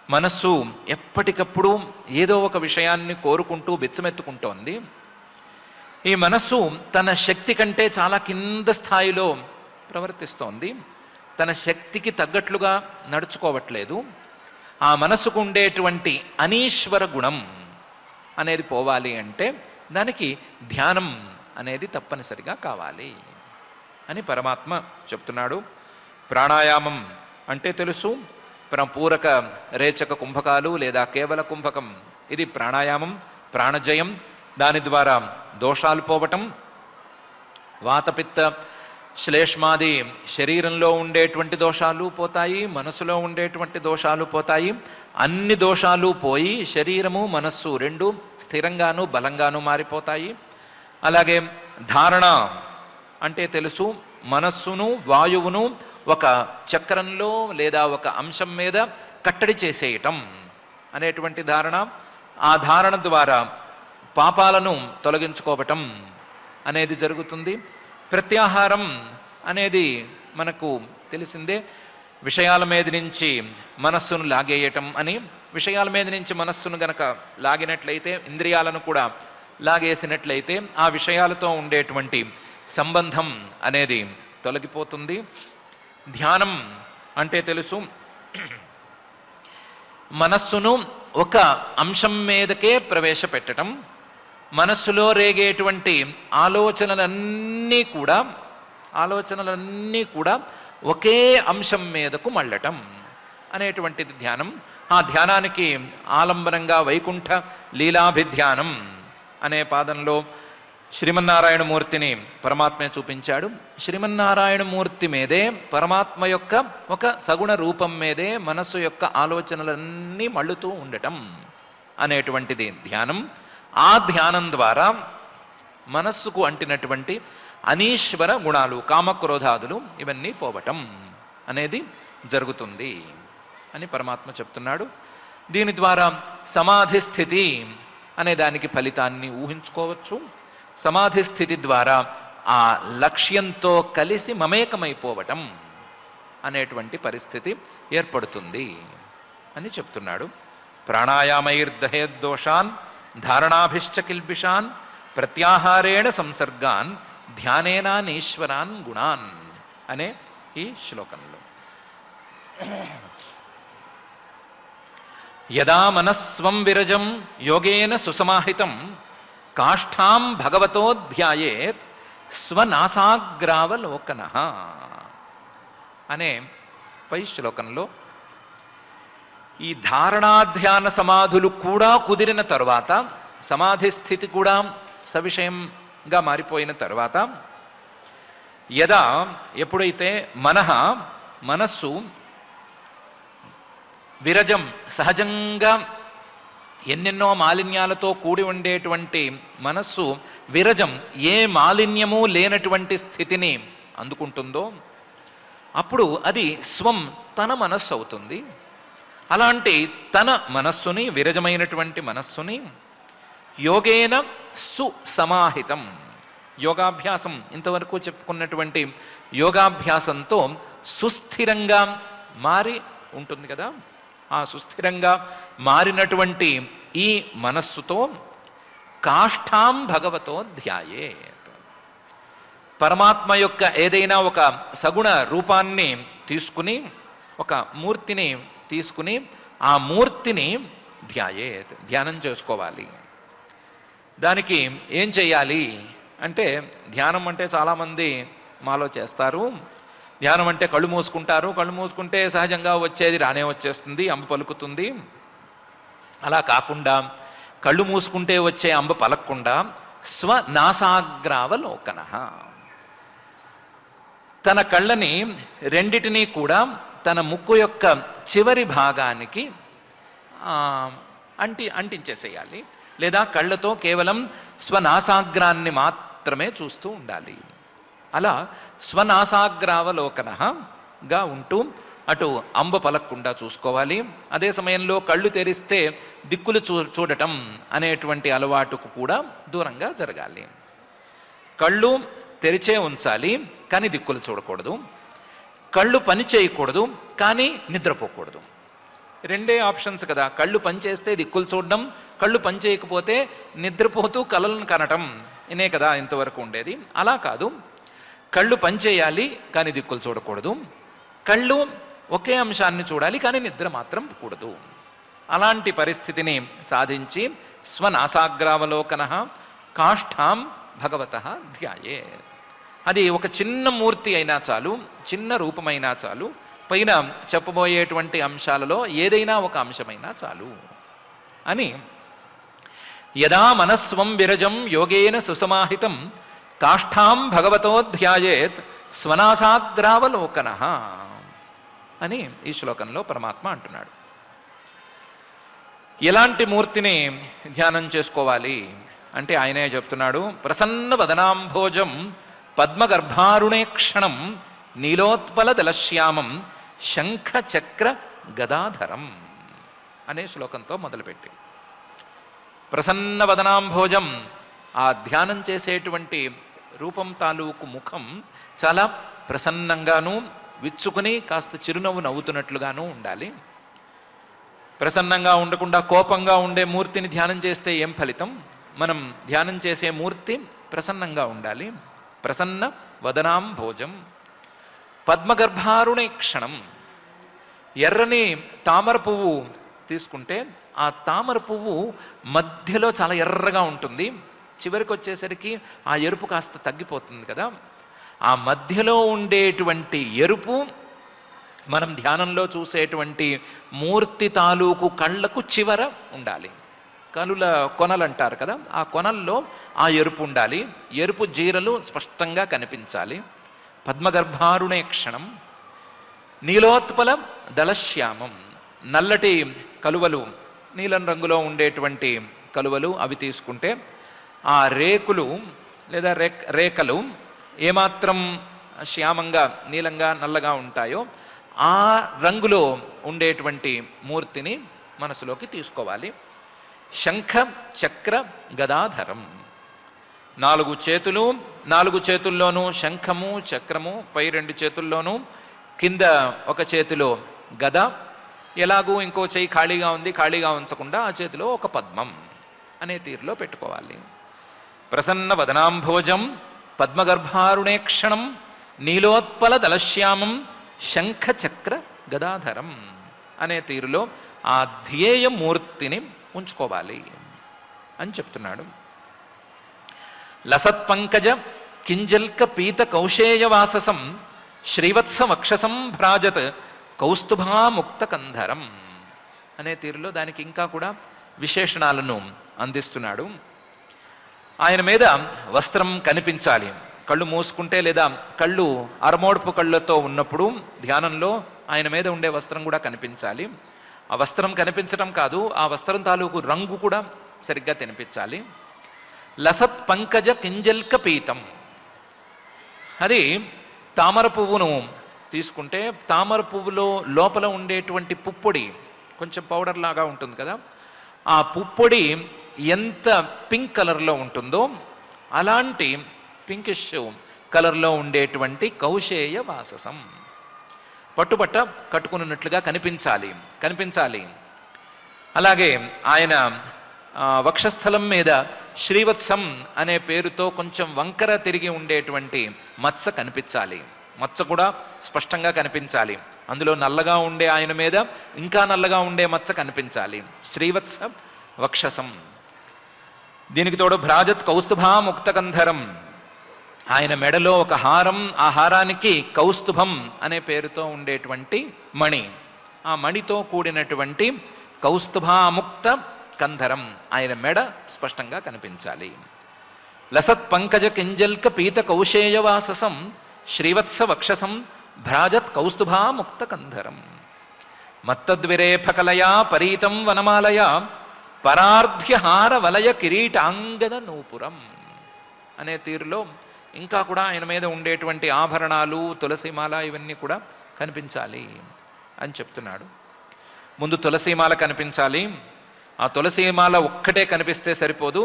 Speaker 1: మనస్సు ఎప్పటికప్పుడు ఏదో ఒక విషయాన్ని కోరుకుంటూ బిచ్చమెత్తుకుంటోంది. ఈ మనస్సు తన శక్తి కంటే చాలా కింద స్థాయిలో ప్రవర్తిస్తోంది. తన శక్తికి తగ్గట్లుగా నడుచుకోవట్లేదు. ఆ మనసుకు ఉండేటువంటి అనీశ్వర గుణం అనేది పోవాలి అంటే దానికి ధ్యానం అనేది తప్పనిసరిగా కావాలి అని పరమాత్మ చెప్తున్నాడు. ప్రాణాయామం అంటే తెలుసు, పూరక రేచక కుంభకాలు లేదా కేవల కుంభకం, ఇది ప్రాణాయామం, ప్రాణజయం. దాని ద్వారా దోషాలు పోవటం, వాతపిత్త శ్లేష్మాది శరీరంలో ఉండేటువంటి దోషాలు పోతాయి, మనసులో ఉండేటువంటి దోషాలు పోతాయి. అన్ని దోషాలు పోయి శరీరము మనస్సు రెండు స్థిరంగాను బలంగాను మారిపోతాయి. అలాగే ధారణ అంటే తెలుసు, మనస్సును వాయువును ఒక చక్రంలో లేదా ఒక అంశం మీద కట్టడి చేసేయటం అనేటువంటి ధారణ. ఆ ధారణ ద్వారా పాపాలను తొలగించుకోవటం అనేది జరుగుతుంది. ప్రత్యాహారం అనేది మనకు తెలిసిందే, విషయాల మీద నుంచి మనస్సును లాగేయటం అని. విషయాల మీద నుంచి మనస్సును గనక లాగినట్లయితే, ఇంద్రియాలను కూడా లాగేసినట్లయితే ఆ విషయాలతో ఉండేటువంటి సంబంధం అనేది తొలగిపోతుంది. ధ్యానం అంటే తెలుసు, మనస్సును ఒక అంశం మీదకే ప్రవేశపెట్టడం, మనస్సులో రేగేటువంటి ఆలోచనలన్నీ కూడా ఒకే అంశం మీదకు మళ్ళటం అనేటువంటిది ధ్యానం. ఆ ధ్యానానికి ఆలంబనంగా వైకుంఠ లీలాభిధ్యానం అనే పాదంలో శ్రీమన్నారాయణమూర్తిని పరమాత్మే చూపించాడు. శ్రీమన్నారాయణమూర్తి మీదే, పరమాత్మ యొక్క ఒక సగుణ రూపం మీదే మనస్సు యొక్క ఆలోచనలన్నీ మళ్ళుతూ ఉండటం అనేటువంటిది ధ్యానం. ఆ ధ్యానం ద్వారా మనస్సుకు అంటినటువంటి అనీశ్వర గుణాలు, కామక్రోధాదులు ఇవన్నీ పోవటం అనేది జరుగుతుంది అని పరమాత్మ చెప్తున్నాడు. దీని ద్వారా సమాధి స్థితి అనే దానికి ఫలితాన్ని ఊహించుకోవచ్చు. సమాధి స్థితి ద్వారా ఆ లక్ష్యంతో కలిసి మమేకమైపోవటం అనేటువంటి పరిస్థితి ఏర్పడుతుంది అని చెప్తున్నాడు. ప్రాణాయామైర్దహేద్దోషాన్ ధారణాభిశ్చ కిల్బిషాన్ ప్రత్యాహారేణ సంసర్గాన్ ధ్యానేనానీశ్వరాన్ గుణాన్ అనే ఈ శ్లోకంలో యదా మనస్స్వం విరజం యోగేన సుసమాహితం కాష్ఠాం భగవతో ధ్యాయేత్ స్వనాసాగ్రావలోకనః అనే పై శ్లోకంలో ఈ ధారణాధ్యాన సమాధులు కూడా కుదిరిన తరువాత, సమాధి స్థితి కూడా సవిషయంగా మారిపోయిన తరువాత, యదా ఎప్పుడైతే మనస్సు విరజం సహజంగా ఎన్నెన్నో మాలిన్యాలతో కూడి ఉండేటువంటి మనస్సు విరజం ఏ మాలిన్యము లేనటువంటి స్థితిని అందుకుంటుందో అప్పుడు అది స్వం తన మనస్సు అవుతుంది. అలాంటి తన మనస్సుని, విరజమైనటువంటి మనస్సుని యోగేన సుసమాహితం, యోగాభ్యాసం ఇంతవరకు చెప్పుకున్నటువంటి యోగాభ్యాసంతో సుస్థిరంగా మారి ఉంటుంది కదా, ఆ సుస్థిరంగా మారినటువంటి ఈ మనస్సుతో కాష్ఠాం భగవతో ధ్యాయేత్, పరమాత్మ యొక్క ఏదైనా ఒక సగుణ రూపాన్ని తీసుకుని, ఒక మూర్తిని తీసుకుని ఆ మూర్తిని ధ్యాయేత్, ధ్యానం చేసుకోవాలి. దానికి ఏం చేయాలి అంటే, ధ్యానం అంటే చాలామంది మాలో చేస్తారు. ధ్యానం అంటే కళ్ళు మూసుకుంటారు, కళ్ళు మూసుకుంటే సహజంగా వచ్చేది రానే వచ్చేస్తుంది, అంబ పలుకుతుంది. అలా కాకుండా కళ్ళు మూసుకుంటే వచ్చే అంబ పలకకుండా స్వనాసాగ్రావలోకనః, తన కళ్ళని రెండిటినీ కూడా తన ముక్కు యొక్క చివరి భాగానికి అంటించేసేయాలి, లేదా కళ్ళతో కేవలం స్వనాసాగ్రాన్ని మాత్రమే చూస్తూ ఉండాలి. అలా స్వనాసాగ్రావలోకనగా ఉంటూ అటు అంబ పలక్కుండా చూసుకోవాలి. అదే సమయంలో కళ్ళు తెరిస్తే దిక్కులు చూడటం అనేటువంటి అలవాటుకు కూడా దూరంగా జరగాలి. కళ్ళు తెరిచే ఉంచాలి కానీ దిక్కులు చూడకూడదు. కళ్ళు పని చేయకూడదు కానీ నిద్రపోకూడదు. రెండే ఆప్షన్స్ కదా, కళ్ళు పనిచేస్తే దిక్కులు చూడడం, కళ్ళు పని చేయకపోతే నిద్రపోతూ కలలను కనటం, ఇనే కదా ఇంతవరకు ఉండేది. అలా కాదు, కళ్ళు పనిచేయాలి కానీ దిక్కులు చూడకూడదు, కళ్ళు ఒకే అంశాన్ని చూడాలి కానీ నిద్ర మాత్రం కూడదు. అలాంటి పరిస్థితిని సాధించి స్వనాసాగ్రావలోకనః కాష్ఠాం భగవతః ధ్యాయే, అది ఒక చిన్న మూర్తి అయినా చాలు, చిన్న రూపమైనా చాలు, పైన చెప్పబోయేటువంటి అంశాలలో ఏదైనా ఒక అంశమైనా చాలు అని. యదా మనస్స్వం విరజం యోగేన సుసమాహితం కాష్ఠాం భగవతో ధ్యాయేత్ స్వనాసాగ్రావలోకనః అని ఈ శ్లోకంలో పరమాత్మ అంటున్నాడు. ఎలాంటి మూర్తిని ధ్యానం చేసుకోవాలి అంటే ఆయనే చెప్తున్నాడు. ప్రసన్న వదనాంభోజం పద్మగర్భారుణేక్షణం నీలోత్పల దళశ్యామం శంఖ చక్ర గదాధరం అనే శ్లోకంతో మొదలుపెట్టి, ప్రసన్న వదనాంభోజం, ఆ ధ్యానం చేసేటువంటి రూపం తాలూకు ముఖం చాలా ప్రసన్నంగాను విచ్చుకుని కాస్త చిరునవ్వు నవ్వుతున్నట్లుగాను ఉండాలి. ప్రసన్నంగా ఉండకుండా కోపంగా ఉండే మూర్తిని ధ్యానం చేస్తే ఏం ఫలితం? మనం ధ్యానం చేసే మూర్తి ప్రసన్నంగా ఉండాలి. ప్రసన్న వదనాంభోజం పద్మగర్భారుణే క్షణం. ఎర్రని తామర పువ్వు తీసుకుంటే ఆ తామర పువ్వు మధ్యలో చాలా ఎర్రగా ఉంటుంది, చివరికి వచ్చేసరికి ఆ ఎరుపు కాస్త తగ్గిపోతుంది కదా. ఆ మధ్యలో ఉండేటువంటి ఎరుపు మనం ధ్యానంలో చూసేటువంటి మూర్తి తాలూకు కళ్ళకు చివర ఉండాలి. కనుల కొనలు అంటారు కదా, ఆ కొనల్లో ఆ ఎరుపు ఉండాలి. ఎరుపు జీరలు స్పష్టంగా కనిపించాలి. పద్మగర్భారుణే క్షణం. నీలోత్పల దళశ్యామం. నల్లటి కలువలు, నీలం రంగులో ఉండేటువంటి కలువలు అవి తీసుకుంటే ఆ రేకులు లేదా రేఖలు ఏమాత్రం శ్యామంగా నీలంగా నల్లగా ఉంటాయో ఆ రంగులో ఉండేటువంటి మూర్తిని మనసులోకి తీసుకోవాలి. శంఖ చక్ర గదాధరం. 4 చేతులు, 4 చేతుల్లోనూ శంఖము చక్రము, పై 2 చేతుల్లోనూ, కింద ఒక చేతిలో గద. ఎలాగూ ఇంకో చేయి ఖాళీగా ఉంది, ఖాళీగా ఉంచకుండా ఆ చేతిలో ఒక పద్మం అనే తీరులో పెట్టుకోవాలి. ప్రసన్న వదనాంభోజం పద్మగర్భారుణే క్షణం నీలోత్పల దళశ్యామం శంఖ చక్ర గదాధరం అనే తీరులో ఆ ధ్యేయ మూర్తిని ఉంచుకోవాలి అని చెప్తున్నాడు. లసత్పంకజ కింజల్క పీత కౌశేయవాససం శ్రీవత్స వక్షసం భ్రాజత్ కౌస్తుభాముక్త కంధరం అనే తీరులో దానికి ఇంకా కూడా విశేషణాలను అందిస్తున్నాడు. ఆయన మీద వస్త్రం కనిపించాలి. కళ్ళు మూసుకుంటే లేదా కళ్ళు అరమోడ్పు కళ్ళతో ఉన్నప్పుడు ధ్యానంలో ఆయన మీద ఉండే వస్త్రం కూడా కనిపించాలి. ఆ వస్త్రం కనిపించడం కాదు, ఆ వస్త్రం తాలూకు రంగు కూడా సరిగ్గా కనిపించాలి. లసత్ పంకజ కింజల్క పీతం. అది తామర పువ్వును తీసుకుంటే తామర పువ్వులో లోపల ఉండేటువంటి పుప్పొడి కొంచెం పౌడర్ లాగా ఉంటుంది కదా, ఆ పుప్పొడి ఎంత పింక్ కలర్లో ఉంటుందో అలాంటి పింకిష్ కలర్లో ఉండేటువంటి కౌశేయ వాససం. పట్టుబట్ట కట్టుకున్నట్లుగా కనిపించాలి. అలాగే ఆయన వక్షస్థలం మీద శ్రీవత్సం అనే పేరుతో కొంచెం వంకర తిరిగి ఉండేటువంటి మత్స కనిపించాలి. మచ్చ కూడా స్పష్టంగా కనిపించాలి. అందులో నల్లగా ఉండే ఆయన మీద ఇంకా నల్లగా ఉండే మచ్చ కనిపించాలి. శ్రీవత్స వక్షసం. దీనికి తోడు భ్రాజత్ కౌస్తుభాముక్త కంధరం. ఆయన మెడలో ఒక హారం, ఆ హారానికి కౌస్తుభం అనే పేరుతో ఉండేటువంటి మణి, ఆ మణితో కూడినటువంటి కౌస్తుభాముక్త కంధరం ఆయన మెడ స్పష్టంగా కనిపించాలి. లసత్ పంకజ కింజల్క పీత కౌశేయవాససం శ్రీవత్స వక్షసం భ్రాజత్ కౌస్తుభాముక్త కంధరం. మత్తద్విరేఫకలయా పరీతం వనమాలయా పరార్ధ్యహార వలయ కిరీటాంగద నూపురం అనే తీరులో ఇంకా కూడా ఆయన మీద ఉండేటువంటి ఆభరణాలు, తులసిమాల ఇవన్నీ కూడా కనిపించాలి అని చెప్తున్నాడు. ముందు తులసిమాల కనిపించాలి. ఆ తులసిమాల ఒక్కటే కనిపిస్తే సరిపోదు.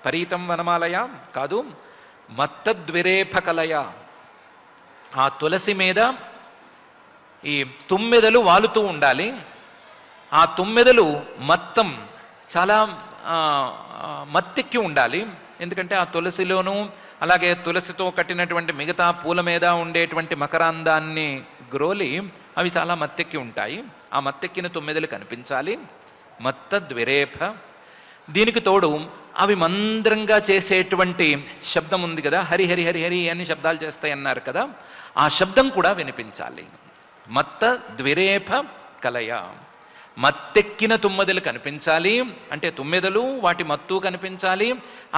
Speaker 1: పరీతం వనమాలయ కాదు, మత్తద్విరేఫకలయ. ఆ తులసి మీద ఈ తుమ్మెదలు వాలుతూ ఉండాలి. ఆ తుమ్మెదలు మొత్తం చాలా మత్తెక్కి ఉండాలి. ఎందుకంటే ఆ తులసిలోనూ అలాగే తులసితో కట్టినటువంటి మిగతా పూల మీద ఉండేటువంటి మకరాందాన్ని గ్రోలి అవి చాలా మత్తెక్కి ఉంటాయి. ఆ మత్తెక్కిన తొమ్మిదలు కనిపించాలి. మత్తద్విరేఫ. దీనికి తోడు అవి మంద్రంగా చేసేటువంటి శబ్దం ఉంది కదా, హరి హరి హరి హరి అని శబ్దాలు చేస్తాయి అన్నారు కదా, ఆ శబ్దం కూడా వినిపించాలి. మత్తద్విరేఫ కలయ. మత్తెక్కిన తుమ్మెదలు కనిపించాలి, అంటే తుమ్మెదలు వాటి మత్తు కనిపించాలి.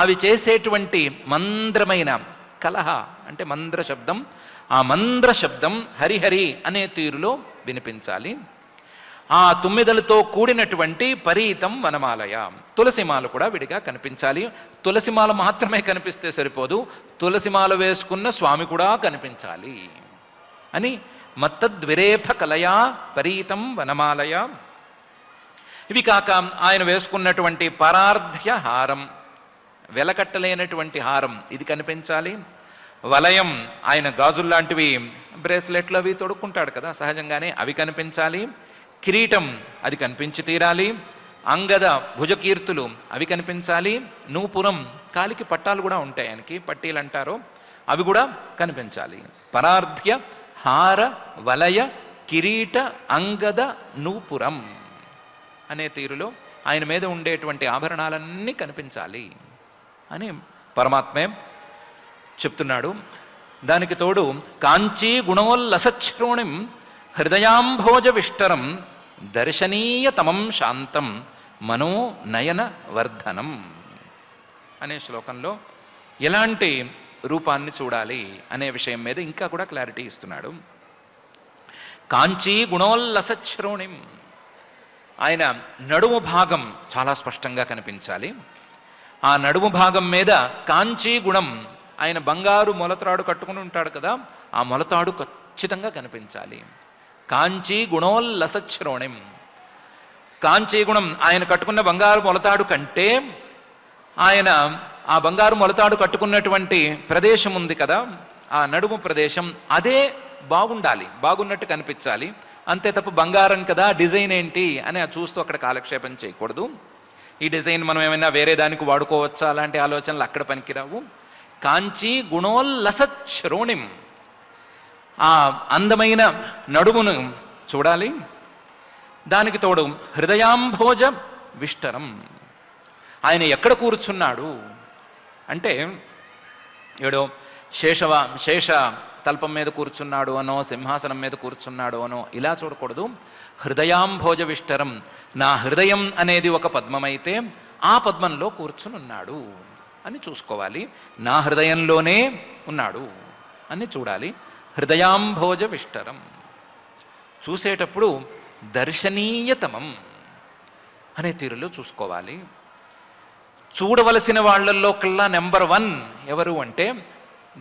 Speaker 1: అవి చేసేటువంటి మంద్రమైన కలహ అంటే మంద్ర శబ్దం, ఆ మంద్ర శబ్దం హరిహరి అనే తీరులో వినిపించాలి. ఆ తుమ్మెదలతో కూడినటువంటి పరీతం వనమాలయ. తులసిమాల కూడా విడిగా కనిపించాలి. తులసిమాల మాత్రమే కనిపిస్తే సరిపోదు, తులసిమాల వేసుకున్న స్వామి కూడా కనిపించాలి అని మత్తద్విరేఫ కలయా పరీతం వనమాలయ. ఇవి కాక ఆయన వేసుకున్నటువంటి పరార్ధ్య హారం, వెలకట్టలేనటువంటి హారం, ఇది కనిపించాలి. వలయం, ఆయన గాజుల్లాంటివి బ్రేస్లెట్లు అవి తొడుక్కుంటాడు కదా సహజంగానే, అవి కనిపించాలి. కిరీటం అది కనిపించి తీరాలి. అంగద భుజకీర్తులు అవి కనిపించాలి. నూపురం, కాలికి పట్టాలు కూడా ఉంటాయి ఆయనకి, పట్టీలు అంటారు, అవి కూడా కనిపించాలి. పరార్ధ్య హార వలయ కిరీట అంగద నూపురం అనే తీరులో ఆయన మీద ఉండేటువంటి ఆభరణాలన్నీ కనిపించాలి అని పరమాత్మే చెప్తున్నాడు. దానికి తోడు కాంచీ గుణోల్లసశ్రోణిం హృదయాంభోజ విష్టరం దర్శనీయతమం శాంతం మనో నయన వర్ధనం అనే శ్లోకంలో ఎలాంటి రూపాన్ని చూడాలి అనే విషయం మీద ఇంకా కూడా క్లారిటీ ఇస్తున్నాడు. కాంచీ గుణోల్లసశ్రోణిం, ఆయన నడుము భాగం చాలా స్పష్టంగా కనిపించాలి. ఆ నడుము భాగం మీద కాంచీ గుణం, ఆయన బంగారు మొలతాడు కట్టుకుని ఉంటాడు కదా, ఆ మొలతాడు ఖచ్చితంగా కనిపించాలి. కాంచీ గుణోల్లసశ్రోణిం, కాంచీ గుణం ఆయన కట్టుకున్న బంగారు మొలతాడు కంటే ఆయన ఆ బంగారు మొలతాడు కట్టుకున్నటువంటి ప్రదేశం ఉంది కదా, ఆ నడుము ప్రదేశం అదే బాగుండాలి, బాగున్నట్టు కనిపించాలి. అంతే తప్ప బంగారం కదా డిజైన్ ఏంటి అని చూస్తూ అక్కడ కాలక్షేపం చేయకూడదు. ఈ డిజైన్ మనం ఏమైనా వేరే దానికి వాడుకోవచ్చా అలాంటి ఆలోచనలు అక్కడ పనికిరావు. కాంచీ గుణోల్లసశ్రోణిం, ఆ అందమైన నడుమును చూడాలి. దానికి తోడు హృదయాంభోజ విష్టరం, ఆయన ఎక్కడ కూర్చున్నాడు అంటే ఏడో శేష తల్పం మీద కూర్చున్నాడు అనో, సింహాసనం మీద కూర్చున్నాడు అనో ఇలా చూడకూడదు. హృదయాంభోజ విష్టరం, నా హృదయం అనేది ఒక పద్మమైతే ఆ పద్మంలో కూర్చునున్నాడు అని చూసుకోవాలి. నా హృదయంలోనే ఉన్నాడు అని చూడాలి. హృదయాంభోజ విష్టరం చూసేటప్పుడు దర్శనీయతమం అనే తీరులో చూసుకోవాలి. చూడవలసిన వాళ్ళల్లో కల్లా నెంబర్ 1 ఎవరు అంటే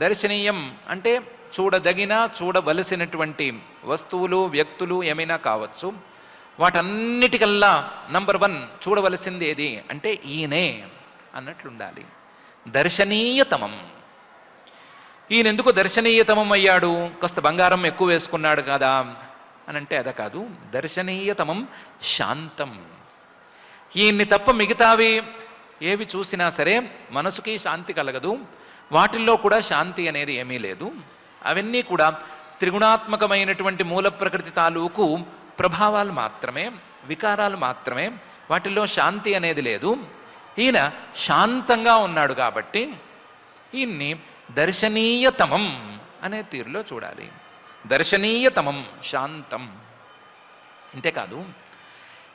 Speaker 1: దర్శనీయం అంటే చూడదగిన చూడవలసినటువంటి వస్తువులు వ్యక్తులు ఏమైనా కావచ్చు. వాటన్నిటికల్లా నంబర్ 1 చూడవలసింది ఏది అంటే ఈయనే అన్నట్లుండాలి. దర్శనీయతమం, ఈయన ఎందుకు దర్శనీయతమం అయ్యాడు, కాస్త బంగారం ఎక్కువ వేసుకున్నాడు కదా అని అంటే అద కాదు. దర్శనీయతమం శాంతం, ఈయన్ని తప్ప మిగతావి ఏవి చూసినా సరే మనసుకి శాంతి కలగదు. వాటిల్లో కూడా శాంతి అనేది ఏమీ లేదు. అవన్నీ కూడా త్రిగుణాత్మకమైనటువంటి మూల ప్రకృతి తాలూకు ప్రభావాలు మాత్రమే, వికారాలు మాత్రమే. వాటిల్లో శాంతి అనేది లేదు. ఈయన శాంతంగా ఉన్నాడు కాబట్టి ఈయన్ని దర్శనీయతమం అనే తీరులో చూడాలి. దర్శనీయతమం శాంతం. ఇంతేకాదు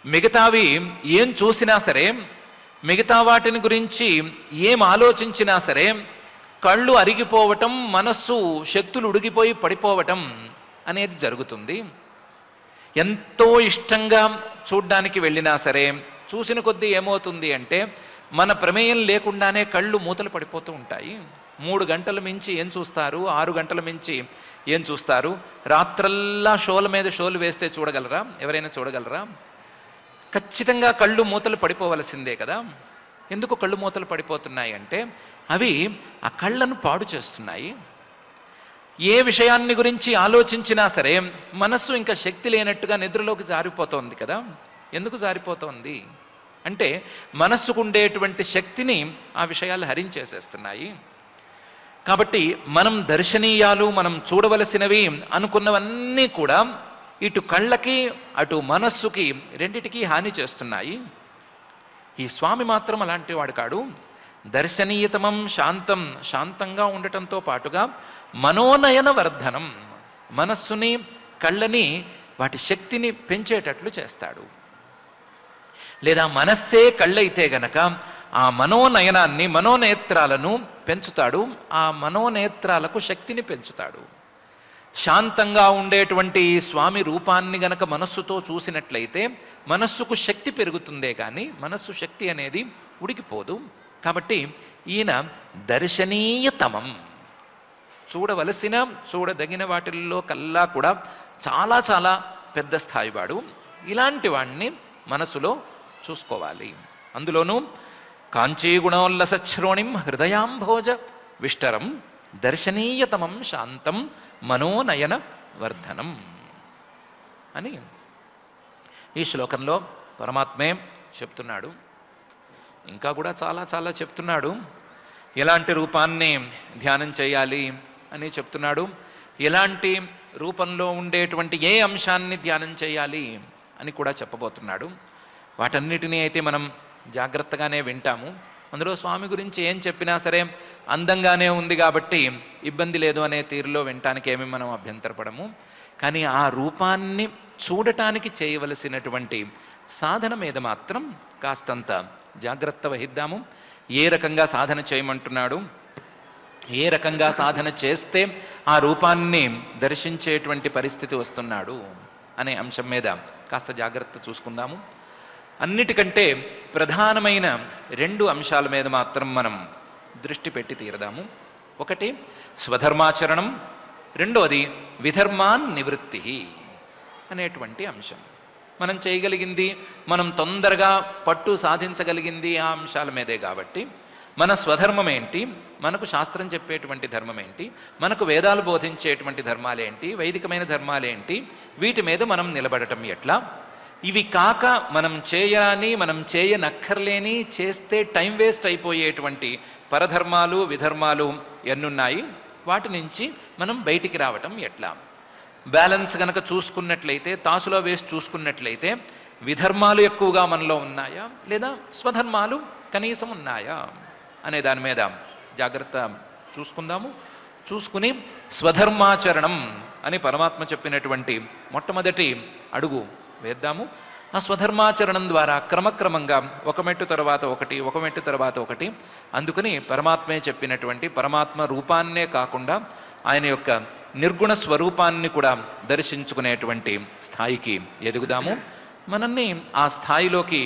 Speaker 1: మిగతావి ఏం చూసినా సరే, మిగతా వాటిని గురించి ఏం ఆలోచించినా సరే కళ్ళు అరిగిపోవటం, మనస్సు శక్తులు ఉడిగిపోయి పడిపోవటం అనేది జరుగుతుంది. ఎంతో ఇష్టంగా చూడ్డానికి వెళ్ళినా సరే చూసిన కొద్దీ ఏమవుతుంది అంటే మన ప్రమేయం లేకుండానే కళ్ళు మూతలు పడిపోతూ ఉంటాయి. 3 గంటల మించి ఏం చూస్తారు, 6 గంటల మించి ఏం చూస్తారు? రాత్రల్లా షోల మీద షోలు వేస్తే చూడగలరా? ఎవరైనా చూడగలరా? ఖచ్చితంగా కళ్ళు మూతలు పడిపోవలసిందే కదా. ఎందుకు కళ్ళు మూతలు పడిపోతున్నాయి అంటే అవి ఆ కళ్ళను పాడు చేస్తున్నాయి. ఏ విషయాన్ని గురించి ఆలోచించినా సరే మనస్సు ఇంకా శక్తి లేనట్టుగా నిద్రలోకి జారిపోతోంది కదా. ఎందుకు జారిపోతోంది అంటే మనస్సుకు ఉండేటువంటి శక్తిని ఆ విషయాలు హరించేసేస్తున్నాయి. కాబట్టి మనం దర్శనీయాలు, మనం చూడవలసినవి అనుకున్నవన్నీ కూడా ఇటు కళ్ళకి అటు మనస్సుకి రెండిటికీ హాని చేస్తున్నాయి. ఈ స్వామి మాత్రం అలాంటి వాడు కాడు. దర్శనీయతమం శాంతం, శాంతంగా ఉండటంతో పాటుగా మనోనయన వర్ధనం, మనస్సుని కళ్ళని వాటి శక్తిని పెంచేటట్లు చేస్తాడు. లేదా మనస్సే కళ్ళైతే గనక ఆ మనోనయనాన్ని, మనోనేత్రాలను పెంచుతాడు. ఆ మనోనేత్రాలకు శక్తిని పెంచుతాడు. శాంతంగా ఉండేటువంటి స్వామి రూపాన్ని గనక మనస్సుతో చూసినట్లయితే మనస్సుకు శక్తి పెరుగుతుందే కానీ మనస్సు శక్తి అనేది ఉడికిపోదు. కాబట్టి ఈయన దర్శనీయతమం, చూడవలసిన చూడదగిన వాటిల్లో కల్లా కూడా చాలా చాలా పెద్ద స్థాయి వాడు. ఇలాంటి వాడిని మనసులో చూసుకోవాలి. అందులోనూ కాంచీగుణోల్లసశ్రోణిం హృదయాంభోజ విష్టరం దర్శనీయతమం శాంతం మనోనయన వర్ధనం అని ఈ శ్లోకంలో పరమాత్మే చెప్తున్నాడు. ఇంకా కూడా చాలా చాలా చెప్తున్నాడు. ఎలాంటి రూపాన్ని ధ్యానం చేయాలి అని చెప్తున్నాడు. ఎలాంటి రూపంలో ఉండేటువంటి ఏ అంశాన్ని ధ్యానం చేయాలి అని కూడా చెప్పబోతున్నాడు. వాటన్నిటినీ అయితే మనం జాగ్రత్తగానే వింటాము. అందులో స్వామి గురించి ఏం చెప్పినా సరే అందంగానే ఉంది కాబట్టి ఇబ్బంది లేదు అనే తీరులో వినటానికి ఏమీ మనం అభ్యంతరపడము. కానీ ఆ రూపాన్ని చూడటానికి చేయవలసినటువంటి సాధన మీద మాత్రం కాస్తంత జాగ్రత్త వహిద్దాము. ఏ రకంగా సాధన చేయమంటున్నాడు, ఏ రకంగా సాధన చేస్తే ఆ రూపాన్ని దర్శించేటువంటి పరిస్థితి వస్తున్నాడు అనే అంశం మీద కాస్త జాగ్రత్త చూసుకుందాము. అన్నిటికంటే ప్రధానమైన 2 అంశాల మీద మాత్రం మనం దృష్టి పెట్టి తీరదాము. ఒకటి స్వధర్మాచరణం, రెండోది విధర్మాన్ నివృత్తి అనేటువంటి అంశం. మనం చేయగలిగింది, మనం తొందరగా పట్టు సాధించగలిగింది ఆ అంశాల మీదే కాబట్టి మన స్వధర్మం ఏంటి, మనకు శాస్త్రం చెప్పేటువంటి ధర్మం ఏంటి, మనకు వేదాలు బోధించేటువంటి ధర్మాలేంటి, వైదికమైన ధర్మాలేంటి, వీటి మీద మనం నిలబడటం ఎట్లా, ఇవి కాక మనం చేయని, మనం చేయనక్కర్లేని, చేస్తే టైం వేస్ట్ అయిపోయేటువంటి పరధర్మాలు విధర్మాలు ఎన్నున్నాయి, వాటి నుంచి మనం బయటికి రావటం ఎట్లా. బ్యాలెన్స్ కనుక చూసుకున్నట్లయితే, తాసులో వేసి చూసుకున్నట్లయితే విధర్మాలు ఎక్కువగా మనలో ఉన్నాయా లేదా స్వధర్మాలు కనీసం ఉన్నాయా అనే దాని మీద జాగ్రత్త చూసుకుందాము. చూసుకుని స్వధర్మాచరణం అని పరమాత్మ చెప్పినటువంటి మొట్టమొదటి అడుగు వేద్దాము. ఆ స్వధర్మాచరణం ద్వారా క్రమక్రమంగా ఒక మెట్టు తర్వాత ఒకటి, ఒక మెట్టు తర్వాత ఒకటి అందుకని పరమాత్మే చెప్పినటువంటి పరమాత్మ రూపాన్నే కాకుండా ఆయన యొక్క నిర్గుణ స్వరూపాన్ని కూడా దర్శించుకునేటువంటి స్థాయికి ఎదుగుదాము. మనల్ని ఆ స్థాయిలోకి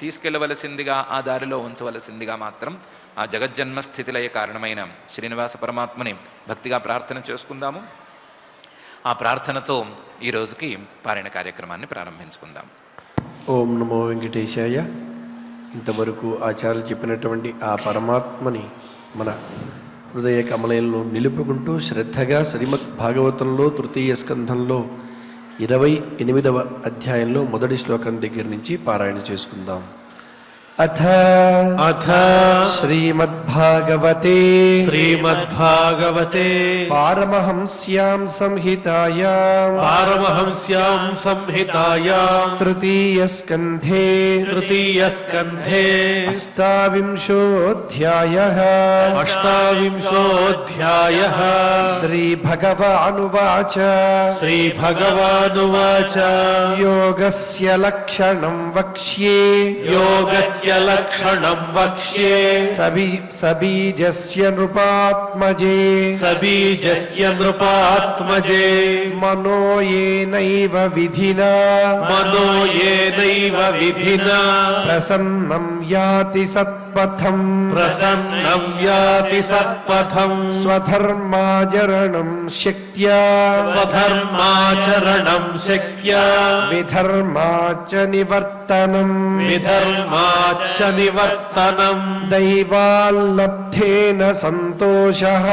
Speaker 1: తీసుకెళ్లవలసిందిగా, ఆ దారిలో ఉంచవలసిందిగా మాత్రం ఆ జగజ్జన్మ స్థితిలయ కారణమైన శ్రీనివాస పరమాత్మని భక్తిగా ప్రార్థన చేసుకుందాము. ఆ ప్రార్థనతో ఈ రోజుకి పారాయణ కార్యక్రమాన్ని ప్రారంభించుకుందాం.
Speaker 2: ఓం నమో వెంకటేశాయ. ఇంతవరకు ఆచార్యులు చెప్పినటువంటి ఆ పరమాత్మని మన హృదయ కమలంలో నిలుపుకుంటూ శ్రద్ధగా శ్రీమద్ భాగవతంలో తృతీయ స్కంధంలో 28వ అధ్యాయంలో మొదటి శ్లోకం దగ్గర నుంచి పారాయణ చేసుకుందాం. అథ శ్రీమద్భాగవతే పారమహంస్యాం సంహితాయాం తృతీయ స్కంధే అష్టావింశోऽధ్యాయః శ్రీభగవానువాచ యోగస్య లక్షణం వక్ష్యే సబీజస్య నృపాత్మజే మనో యేనైవ విధినా ప్రసన్నం యాతి సత్పథం స్వధర్మాచరణం శక్త్యా విధర్మాచ నివర్తనం దైవాల్లబ్ధేన సంతోషః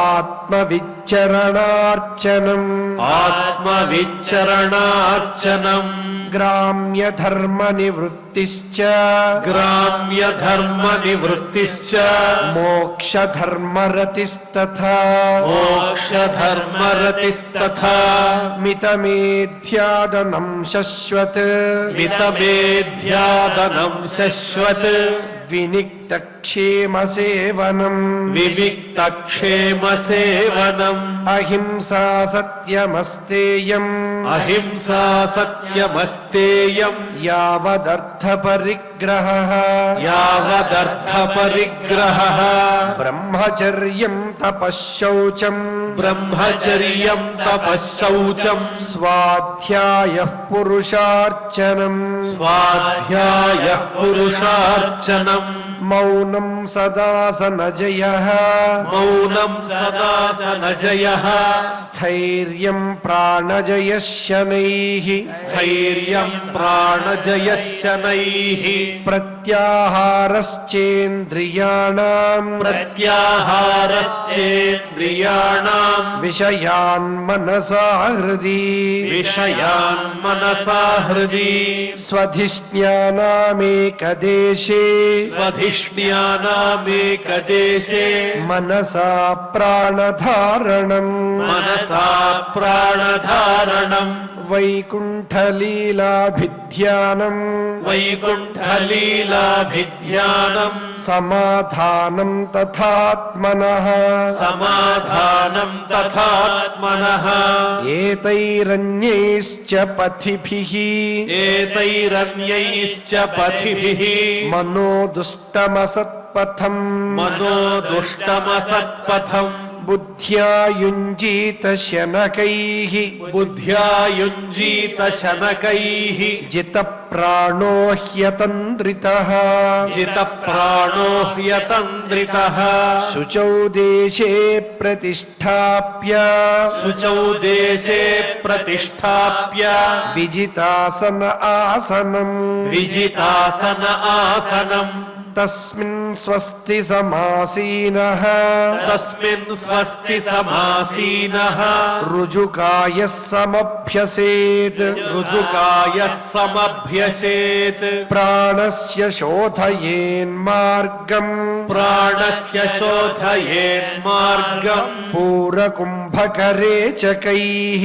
Speaker 2: ఆత్మవిచ్చరణార్చనం గ్రామ్యధర్మ నివృత్తిశ్చ మోక్షధర్మరతిస్తథా మితమేధ్యాదనం శశ్వత్ వినిక్తక్షేమ సేవనం అహింసా సత్యమస్తేయం యావదర్థ పరిగ్రహః బ్రహ్మచర్యం తపశ్శౌచం స్వాధ్యాయః పురుషార్చనం మౌనం సదాసనజయః స్థైర్యం ప్రాణజయః శనైః ప్రత్యాహారశ్చేంద్రియాణాం విషయాన్ మనసా హృది స్వధిష్ణ్యానామేకదేశే మనసా ప్రాణధారణం
Speaker 3: మనసా ప్రాణధారణం
Speaker 2: వైకుంఠలీలాభిధ్యానం
Speaker 3: వైకుంఠలీలాభిధ్యానం
Speaker 2: సమాధానం తథాత్మనః
Speaker 3: సమాధానం తథాత్మనః
Speaker 2: ఏతైరన్యైశ్చ పథిభిః
Speaker 3: ఏతైరన్యైశ్చ పథిభిః
Speaker 2: మనోదుష్టమసత్పథం
Speaker 3: మనోదుష్టమసత్పథం
Speaker 2: బుద్ధ్యా యుంజీత శనకైః
Speaker 3: బుద్ధ్యా యుంజీత శనకైః
Speaker 2: జితప్రాణో హ్యతంద్రితః
Speaker 3: జితప్రాణో హ్యతంద్రితః
Speaker 2: శుచౌ దేశే ప్రతిష్ఠాప్య
Speaker 3: శుచౌ దేశే ప్రతిష్ఠాప్య
Speaker 2: విజితాసన ఆసనం
Speaker 3: విజితాసన ఆసనం
Speaker 2: తస్మిన్ స్వస్తి సమాసీనః
Speaker 3: తస్మిన్ స్వస్తి సమాసీనః
Speaker 2: రుజుకాయ సమభ్యసేత్
Speaker 3: రుజుకాయః సమభ్యసేత్
Speaker 2: ప్రాణస్య శోధయేన్మార్గం
Speaker 3: ప్రాణస్య శోధయేన్మార్గం
Speaker 2: పూరకుంభకరేచకైః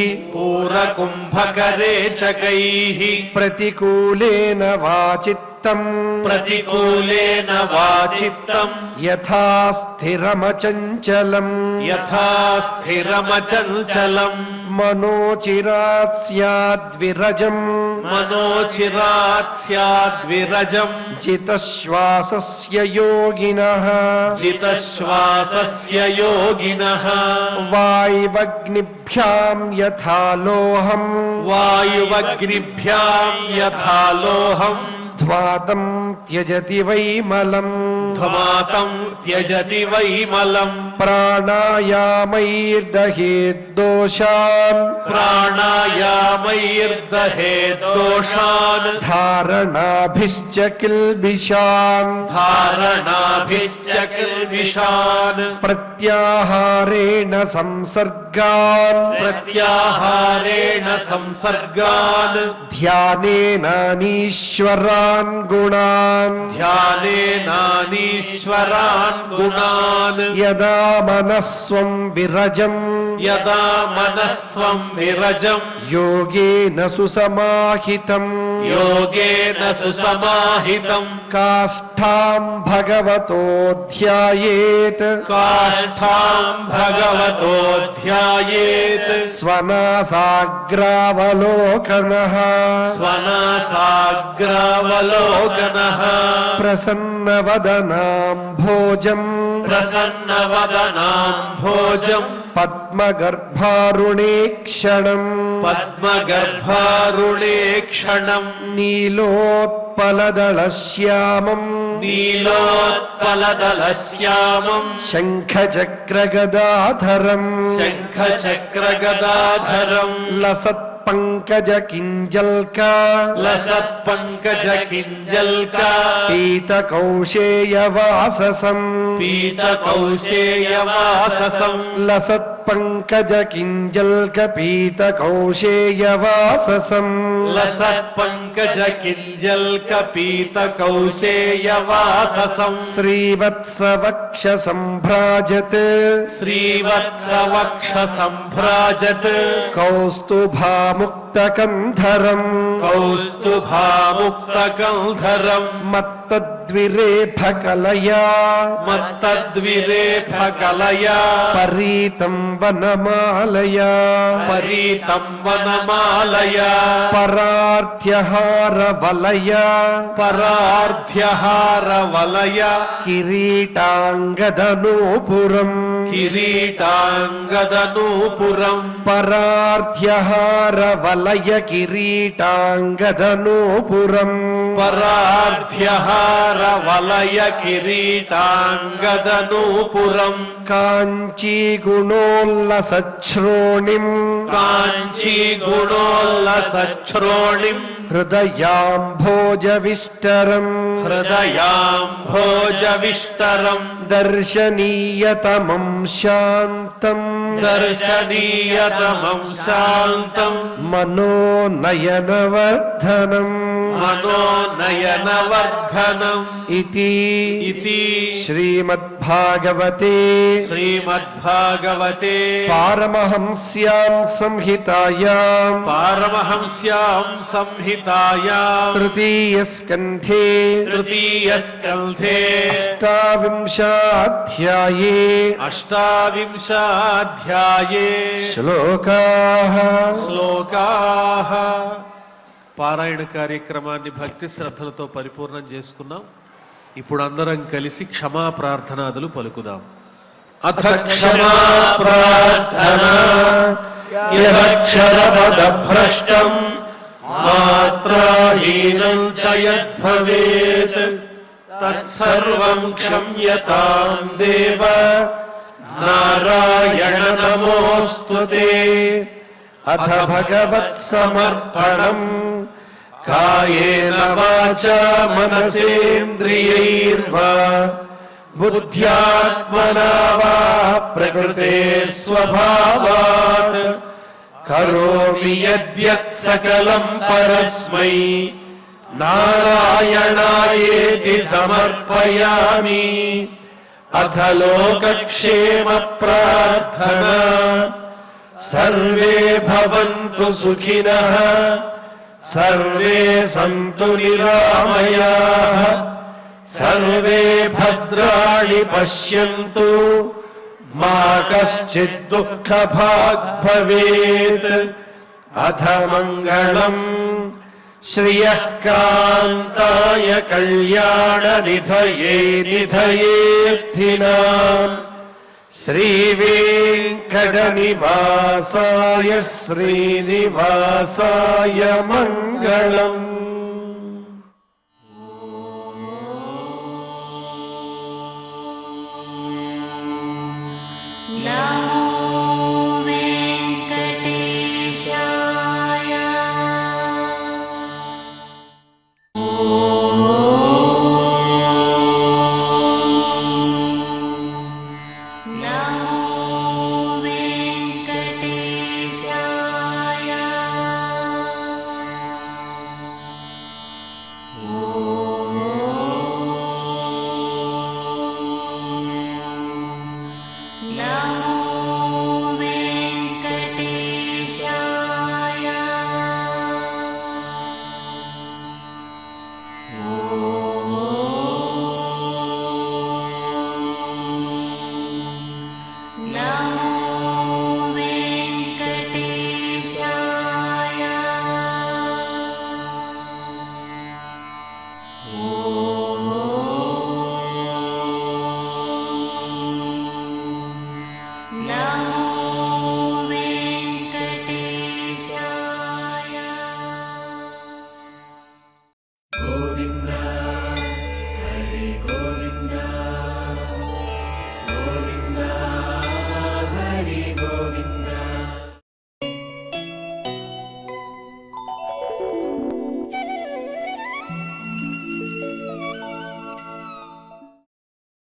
Speaker 3: పూరకుంభకరేచకైః
Speaker 2: ప్రతికూలేన వాచిత్తం
Speaker 3: ప్రతికూలేన వాచిత్తం
Speaker 2: యథా స్థిరమచంచలం
Speaker 3: యథా స్థిరమచంచలం
Speaker 2: మనోచిరాత్ స్యాద్విరజం
Speaker 3: మనోచిరాత్ స్యాద్విరజం
Speaker 2: జితశ్వాసస్య యోగినః
Speaker 3: జితశ్వాసస్య యోగినః
Speaker 2: వాయువగ్నిభ్యాం యథా లోహం
Speaker 3: వాయువగ్నిభ్యాం యథా లోహం
Speaker 2: ధ్వాతం త్యజతి వైమలం
Speaker 3: ధమాతం త్యజతి వైమలం
Speaker 2: ప్రాణాయామైర్దహేద్దోషాన్
Speaker 3: ప్రాణాయామైర్దహేద్దోషాన్
Speaker 2: ధారణాభిశ్చ కిల్బిషాన్
Speaker 3: ధారణాభిశ్చ కిల్బిషాన్
Speaker 2: ప్రత్యాహారేణ సంసర్గాన్
Speaker 3: ప్రత్యాహారేణ సంసర్గాన్
Speaker 2: ధ్యానేనానీశ్వరాన్ గుణాన్
Speaker 3: ధ్యానేనానీశ్వరాన్ గుణాన్
Speaker 2: యదా మనస్వం విరజం
Speaker 3: యదా మనస్వం విరజం
Speaker 2: యోగేన సుసమాహితం
Speaker 3: యోగేన సుసమాహితం
Speaker 2: కాష్ఠాం భగవతో ధ్యాయేత్
Speaker 3: కాష్ఠాం భగవతో ధ్యాయేత్
Speaker 2: స్వనాసాగ్రావలోకనః
Speaker 3: స్వనాసాగ్రావలోకనః
Speaker 2: ప్రసన్నవదనాం భోజం
Speaker 3: ప్రసన్నవదనాం భోజం
Speaker 2: పద్మగర్భారుణేక్షణం
Speaker 3: పద్మగర్భారుణేక్షణం
Speaker 2: నీలోత్పలదళశ్యామం
Speaker 3: నీలోత్పలదళశ్యామం
Speaker 2: శంఖచక్రగదాధరం
Speaker 3: శంఖచక్రగదాధరం
Speaker 2: లసత్పంకజకింజల్క
Speaker 3: లసత్పంకజకింజల్క
Speaker 2: పీతకౌశేయవాససం
Speaker 3: పీతకౌశేయవాససం
Speaker 2: లసత్పంకజకింజల్క పీతకౌశేయవాససం
Speaker 3: లసత్పంకజకింజల్క పీతకౌశేయవాససం
Speaker 2: శ్రీవత్సవక్షసంభ్రాజత్
Speaker 3: శ్రీవత్సవక్షసంభ్రాజత్
Speaker 2: కౌస్తుభాముక్తకంధరం
Speaker 3: కౌస్తుభాముక్తకంధరం
Speaker 2: మత్తద్విరేఫకలయా
Speaker 3: మత్తద్విరేఫకలయా
Speaker 2: పరీతం వనమాలయా
Speaker 3: పరీతం వనమాలయా
Speaker 2: పరార్థ్యహారవలయా
Speaker 3: పరార్థ్యహారవలయ
Speaker 2: కిరీటాంగదనూపురం
Speaker 3: కిరీటాంగదనూపురం
Speaker 2: పరార్థ్యహారవలయ కిరీటాంగదనూపురం
Speaker 3: పరార్థ్యహారవలయ కిరీటాంగదనూపురం
Speaker 2: కాంచీగుణోల్లసశ్రోణిం
Speaker 3: కాంచీగుణోల్లసశ్రోణిం
Speaker 2: హృదయాంభోజవిష్టరం
Speaker 3: హృదయాంభోజవిష్టరం
Speaker 2: దర్శనీయతమం శాంతం
Speaker 3: దర్శనీయతమం శాంతం
Speaker 2: మనోనయనవర్ధనం
Speaker 3: మనోనయనవర్ధనం
Speaker 2: इति
Speaker 3: इति
Speaker 2: श्रीमद्भागवते
Speaker 3: श्रीमद्भागवते
Speaker 2: पारमहंस्यां संहितायां
Speaker 3: पारमहंस्यां संहितायां
Speaker 2: तृतीयस्कन्धे
Speaker 3: तृतीयस्कन्धे
Speaker 2: अष्टाविंशाध्याये
Speaker 3: अष्टाविंशाध्याये
Speaker 2: श्लोकाः
Speaker 3: శ్లోకాః. పారాయణ కార్యక్రమాన్ని భక్తి శ్రద్ధలతో పరిపూర్ణం చేసుకున్నాం. ఇప్పుడు అందరం కలిసి క్షమా ప్రార్థనాదులు పలుకుదాం. అథ క్షమా ప్రార్థనా యదక్షరపదభ్రష్టం మాత్రాహీనం చ యద్భవేత్ తత్సర్వం క్షమ్యతాం దేవ నారాయణ నమోస్తుతే.
Speaker 2: अथ भगवत्समर्पणम् कायेन वाचा मनसेन्द्रियैर्वा बुद्ध्यात्मना वा प्रकृते स्वभावात् करोमि यद्यत् सकलं परस्मै नारायणायेति समर्पयामि. अथ लोकक्षेम प्रार्थना. सर्वे भवन्तु सुखिनः सर्वे सन्तु निरामयाः सर्वे भद्राणि पश्यन्तु मा कश्चित् दुःखभाग् भवेत्. अथ मङ्गलम् श्रियः कान्ताय कल्याणनिधये निधयेऽर्थिनाम् श्रीवेङ्कटनिवासाय श्रीनिवासाय मङ्गलम्.
Speaker 4: ना